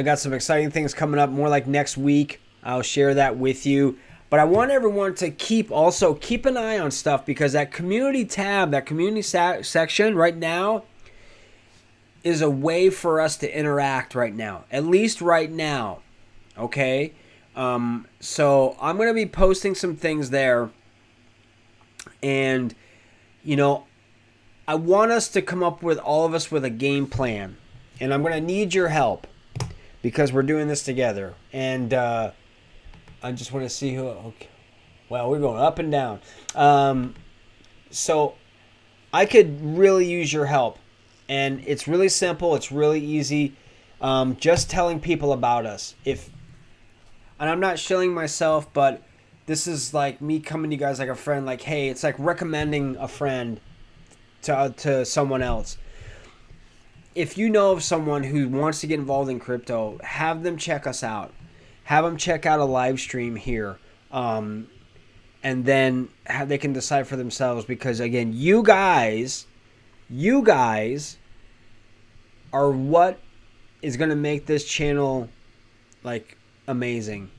got some exciting things coming up, more like next week. I'll share that with you. But I want everyone to keep an eye on stuff, because that community tab, that community section right now is a way for us to interact right now. At least right now. Okay? So I'm going to be posting some things there. And, I want us to come up with, all of us, with a game plan. And I'm going to need your help because we're doing this together. And I just want to see who... Okay. Well, we're going up and down. So I could really use your help. And it's really simple. It's really easy. Just telling people about us. And I'm not shilling myself, but this is like me coming to you guys like a friend. Like, hey, it's like recommending a friend to someone else. If you know of someone who wants to get involved in crypto, have them check us out. Have them check out a live stream here. And then they can decide for themselves, because again, you guys are what is going to make this channel like amazing.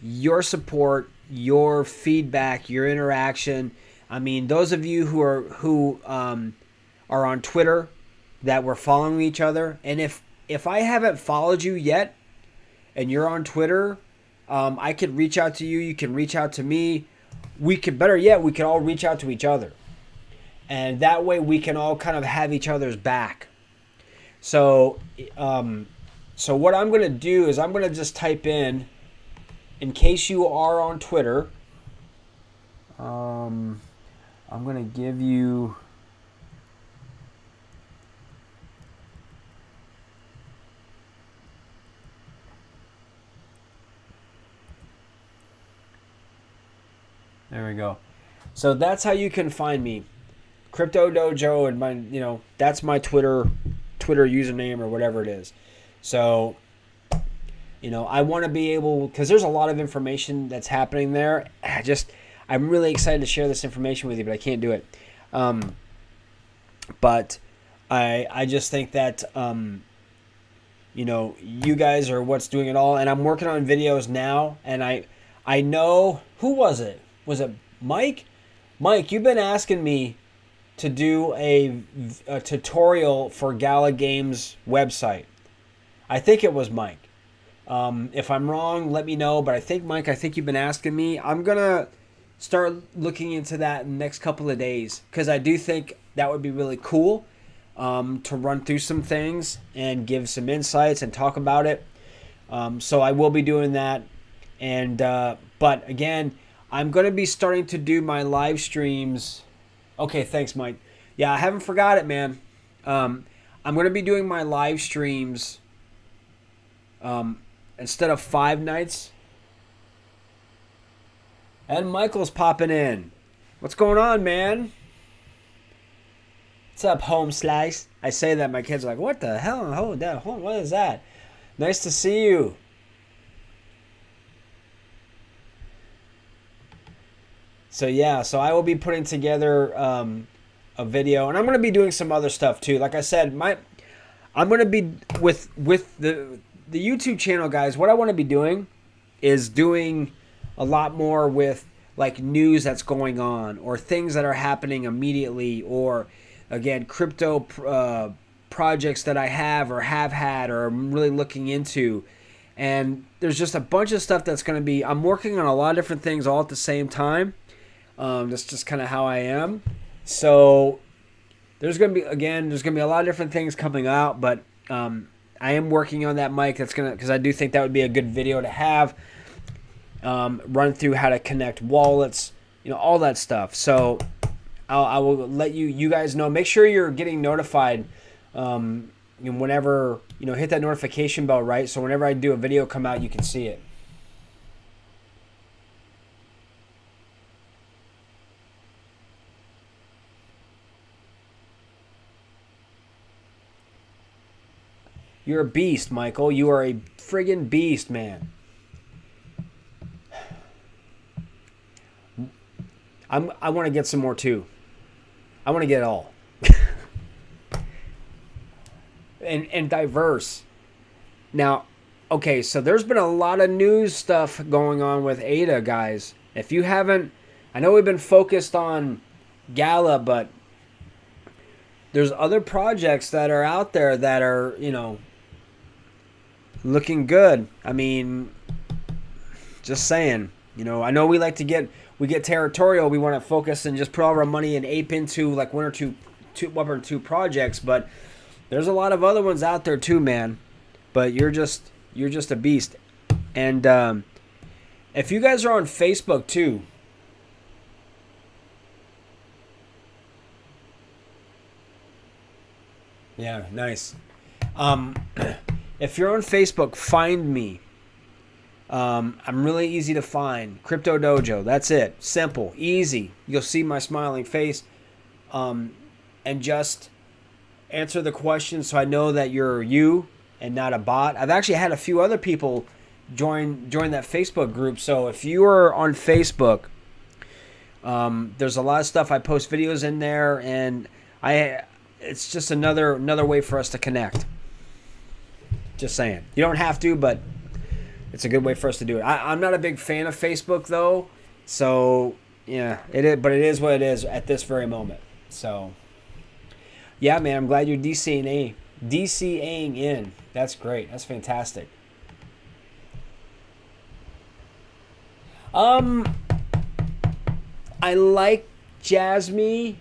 Your support, your feedback, your interaction. I mean, those of you who are on Twitter, that we're following each other, and if I haven't followed you yet, and you're on Twitter, I could reach out to you. You can reach out to me. We could all reach out to each other. and that way we can all kind of have each other's back. So, so what I'm going to do is I'm going to just type in case you are on Twitter, I'm going to give you... There we go. So that's how you can find me. Crypto Dojo, and my, that's my Twitter username or whatever it is. So, I want to be able, because there's a lot of information that's happening there. I'm really excited to share this information with you, but I can't do it. But I just think that, you guys are what's doing it all. And I'm working on videos now, and I know, who was it? Was it Mike? Mike, you've been asking me to do a tutorial for Gala Games website. I think it was Mike. If I'm wrong, let me know. But I think, Mike, you've been asking me. I'm going to start looking into that in the next couple of days, because I do think that would be really cool to run through some things and give some insights and talk about it. So I will be doing that. And but again, I'm going to be starting to do my live streams. Okay, thanks, Mike. Yeah, I haven't forgot it, man. I'm going to be doing my live streams instead of 5 nights. And Michael's popping in. What's going on, man? What's up, home slice? I say that, my kids are like, what the hell? What is that? Nice to see you. So yeah, so I will be putting together a video, and I'm going to be doing some other stuff too. Like I said, I'm going to be with the YouTube channel, guys. What I want to be doing is doing a lot more with like news that's going on, or things that are happening immediately, or again, crypto projects that I have or have had or I'm really looking into. And there's just a bunch of stuff that's going to be, I'm working on a lot of different things all at the same time. That's just kind of how I am. So there's going to be a lot of different things coming out, but I am working on that, Mike. That's because I do think that would be a good video to have. Run through how to connect wallets, all that stuff. So I will let you guys know. Make sure you're getting notified whenever, hit that notification bell, right? So whenever I do a video come out, you can see it. You're a beast, Michael. You are a friggin' beast, man. I want to get some more too. I want to get it all. and diverse. Now, okay, so there's been a lot of news stuff going on with ADA, guys. If you haven't, I know we've been focused on Gala, but there's other projects that are out there that are, looking good. I mean, just saying, I know we get territorial. We want to focus and just put all our money and ape into like one or two projects, but there's a lot of other ones out there too, man. But you're just a beast. And if you guys are on Facebook too, yeah, nice. If you're on Facebook, find me. I'm really easy to find. Crypto Dojo. That's it. Simple. Easy. You'll see my smiling face. And just answer the question so I know that you're you and not a bot. I've actually had a few other people join that Facebook group. So if you are on Facebook, there's a lot of stuff. I post videos in there, and it's just another way for us to connect. Just saying. You don't have to, but it's a good way for us to do it. I'm not a big fan of Facebook, though. So, yeah, it is, but it is what it is at this very moment. So, yeah, man, I'm glad you're DCing in. That's great. That's fantastic. I like Jasmine.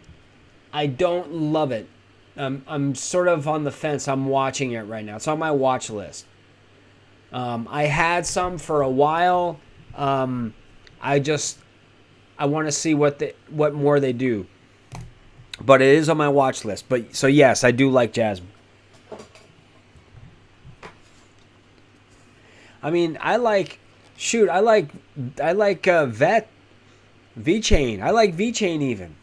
I don't love it. I'm sort of on the fence. I'm watching it right now. It's on my watch list. I had some for a while. I just I want to see what more they do. But it is on my watch list. But so yes, I do like Jasmine. I mean, I like Vet VeChain. I like VeChain even.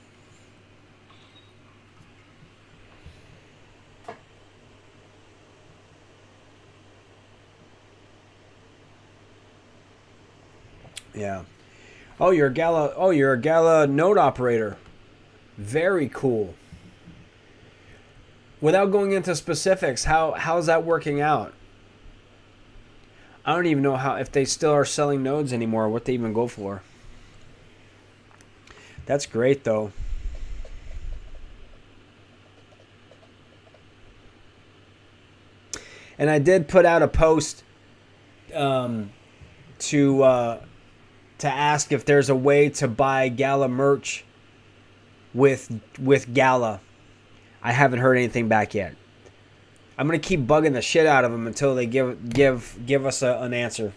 Yeah. Oh, you're a Gala. Oh, you're a Gala node operator. Very cool. Without going into specifics, how's that working out? I don't even know how if they still are selling nodes anymore. What they even go for? That's great though. And I did put out a post to ask if there's a way to buy Gala merch with Gala. I haven't heard anything back yet. I'm gonna keep bugging the shit out of them until they give us an answer.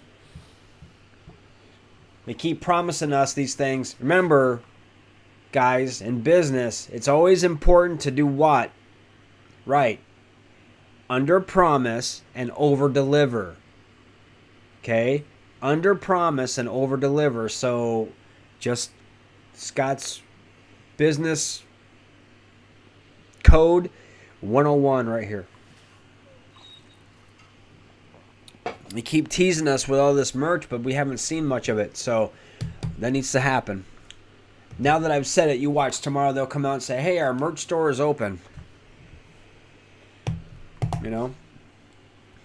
They keep promising us these things. Remember, guys, in business, it's always important to do what? Right. Under promise and over deliver. Okay? Under promise and over deliver. So just Scott's business code 101 right here. They keep teasing us with all this merch, but we haven't seen much of it. So that needs to happen. Now that I've said it, you watch. Tomorrow they'll come out and say, hey, our merch store is open. You know?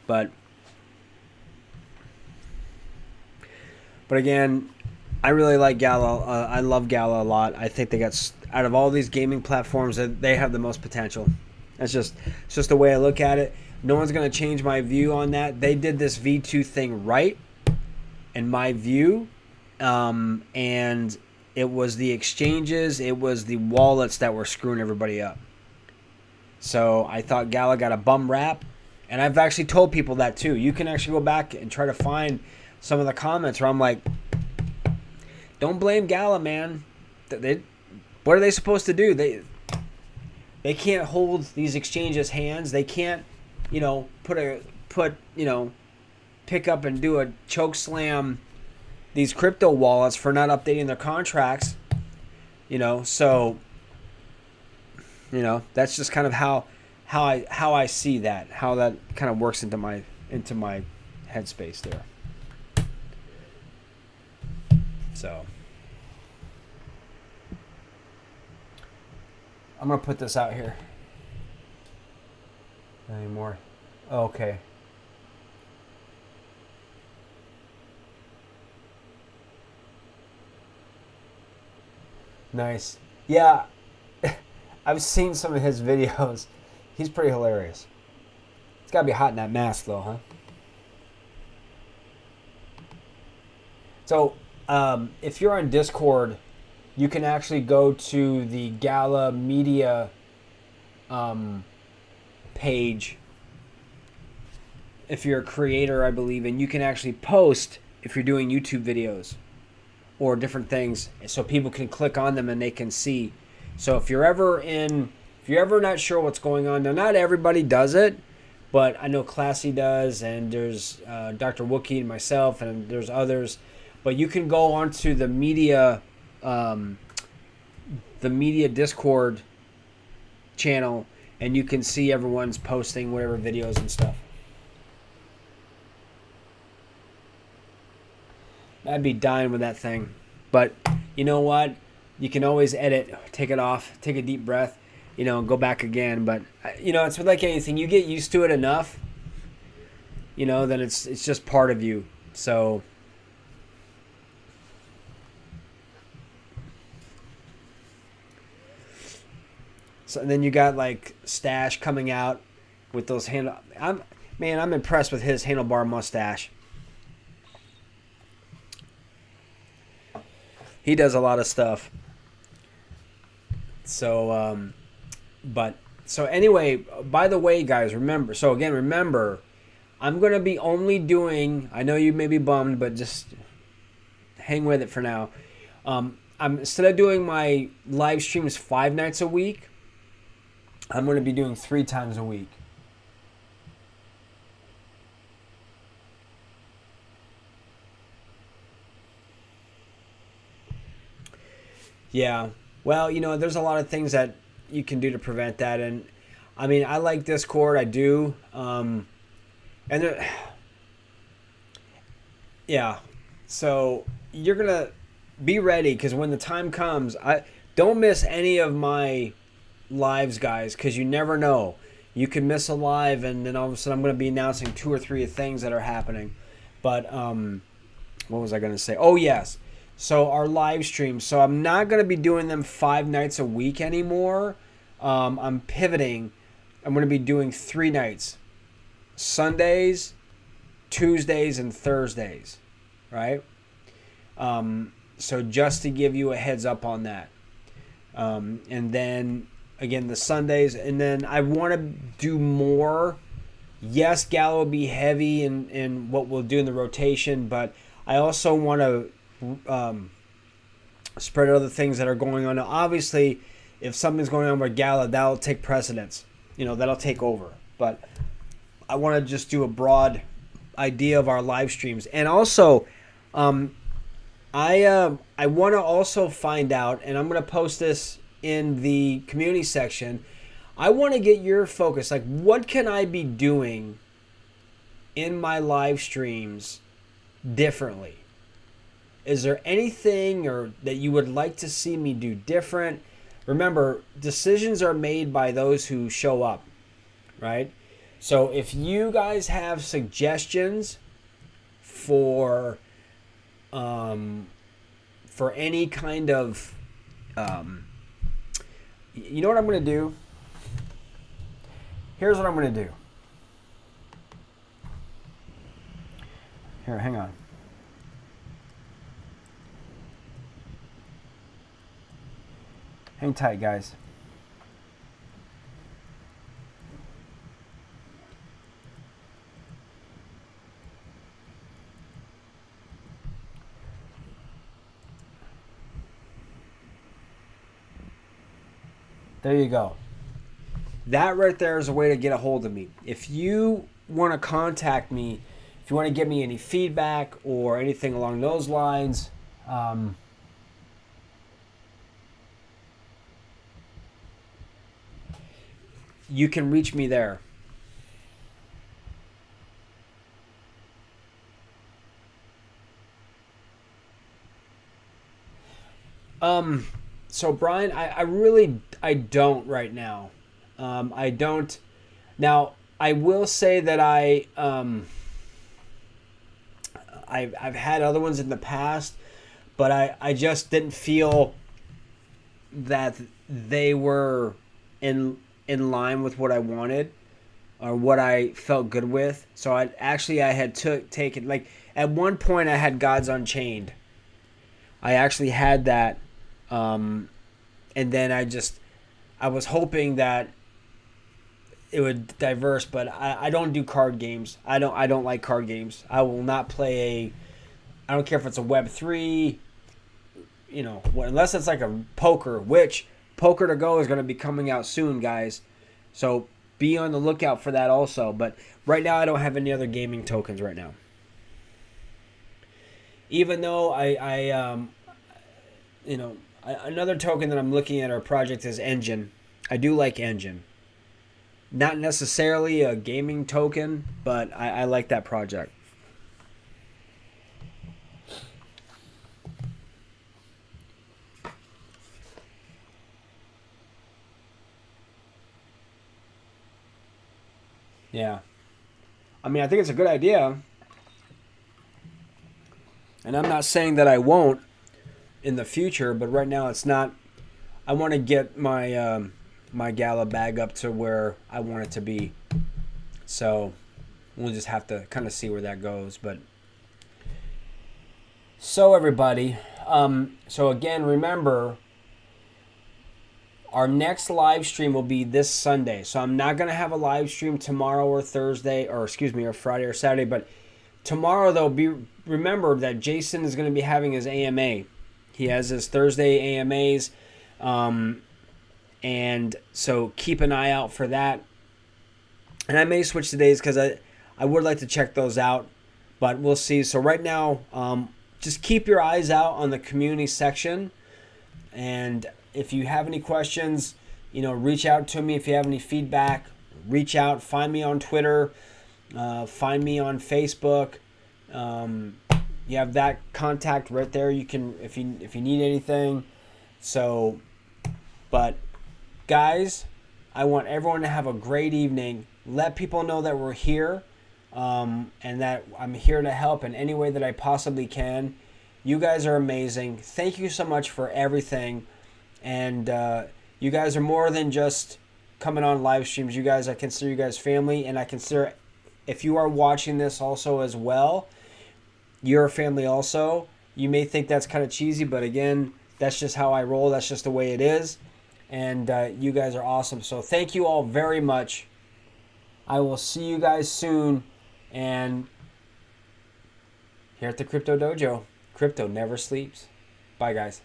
But again, I really like Gala. I love Gala a lot. I think they got, out of all these gaming platforms, they have the most potential. It's just the way I look at it. No one's going to change my view on that. They did this V2 thing right, in my view. And it was the exchanges, it was the wallets that were screwing everybody up. So I thought Gala got a bum rap. And I've actually told people that too. You can actually go back and try to find some of the comments where I'm like, don't blame Gala, man. What are they supposed to do? They can't hold these exchanges' hands. They can't, pick up and do a choke slam these crypto wallets for not updating their contracts. So that's just kind of how I see that, how that kind of works into my headspace there. So I'm gonna put this out here. Any more? Okay. Nice. Yeah, I've seen some of his videos. He's pretty hilarious. It's gotta be hot in that mask though, huh? So, if you're on Discord, you can actually go to the Gala Media page if you're a creator, I believe, and you can actually post if you're doing YouTube videos or different things, so people can click on them and they can see. So if you're ever not sure what's going on, now not everybody does it, but I know Classy does, and there's Dr. Wookie and myself, and there's others. But you can go onto the media Discord channel, and you can see everyone's posting whatever videos and stuff. I'd be dying with that thing. But you know what? You can always edit, take it off, take a deep breath, and go back again. But, it's like anything. You get used to it enough, then it's just part of you. So and then you got like Stash coming out with those I'm impressed with his handlebar mustache. He does a lot of stuff. So But so anyway, by the way, guys, remember. So again, remember, I'm gonna be only doing. I know you may be bummed, but just hang with it for now. I'm instead of doing my live streams 5 nights a week, I'm gonna be doing 3 times a week. Yeah. Well, there's a lot of things that you can do to prevent that, and I mean, I like Discord. I do. And yeah. So you're gonna be ready because when the time comes, I don't miss any of my lives, guys, because you never know. You could miss a live, and then all of a sudden I'm going to be announcing 2 or 3 things that are happening. But what was I going to say? Oh yes. So our live streams. So I'm not going to be doing them 5 nights a week anymore. I'm pivoting. I'm going to be doing 3 nights: Sundays, Tuesdays, and Thursdays. Right. So just to give you a heads up on that. And then again the Sundays, and then I want to do more. Yes, Gala will be heavy in what we'll do in the rotation, but I also want to spread other things that are going on. Now, obviously, if something's going on with Gala, that'll take precedence. That'll take over. But I want to just do a broad idea of our live streams, and also, I want to also find out, and I'm going to post this in the community section. I want to get your focus. Like, what can I be doing in my live streams differently? Is there anything or that you would like to see me do different? Remember, decisions are made by those who show up, right? So if you guys have suggestions for any kind of, you know what I'm going to do? Here's what I'm going to do. Here, hang on. Hang tight, guys. There you go. That right there is a way to get a hold of me. If you want to contact me, if you want to give me any feedback or anything along those lines, you can reach me there. So Brian, I don't right now. I don't. Now, I will say that I've had other ones in the past, but I just didn't feel that they were in line with what I wanted or what I felt good with. So I had taken, like, at one point I had Gods Unchained. I actually had that, and then I was hoping that it would diverse, but I don't do card games. I don't like card games. I will not play I don't care if it's a Web3, unless it's like a poker, which Poker to Go is going to be coming out soon, guys. So be on the lookout for that also. But right now I don't have any other gaming tokens right now. Even though another token that I'm looking at our project is Engine. I do like Engine. Not necessarily a gaming token, but I like that project. Yeah. I mean, I think it's a good idea. And I'm not saying that I won't in the future, but right now it's not. I want to get my my Gala bag up to where I want it to be. So we'll just have to kind of see where that goes. But so everybody, so again, remember, Our next live stream will be this Sunday. So I'm not going to have a live stream tomorrow or Thursday, or Friday or Saturday. But tomorrow, though, remember that Jason is going to be having his AMA. He has his Thursday AMAs. And so keep an eye out for that. And I may switch the days because I would like to check those out. But we'll see. So right now, just keep your eyes out on the community section. And if you have any questions, reach out to me. If you have any feedback, reach out. Find me on Twitter. Find me on Facebook. You have that contact right there. You can, if you need anything. So, but guys, I want everyone to have a great evening. Let people know that we're here, and that I'm here to help in any way that I possibly can. You guys are amazing. Thank you so much for everything. And you guys are more than just coming on live streams. You guys, I consider you guys family, and I consider, if you are watching this also as well, you're a family also. You may think that's kind of cheesy, but again, that's just how I roll. That's just the way it is. And you guys are awesome. So thank you all very much. I will see you guys soon. And here at the Crypto Dojo, crypto never sleeps. Bye, guys.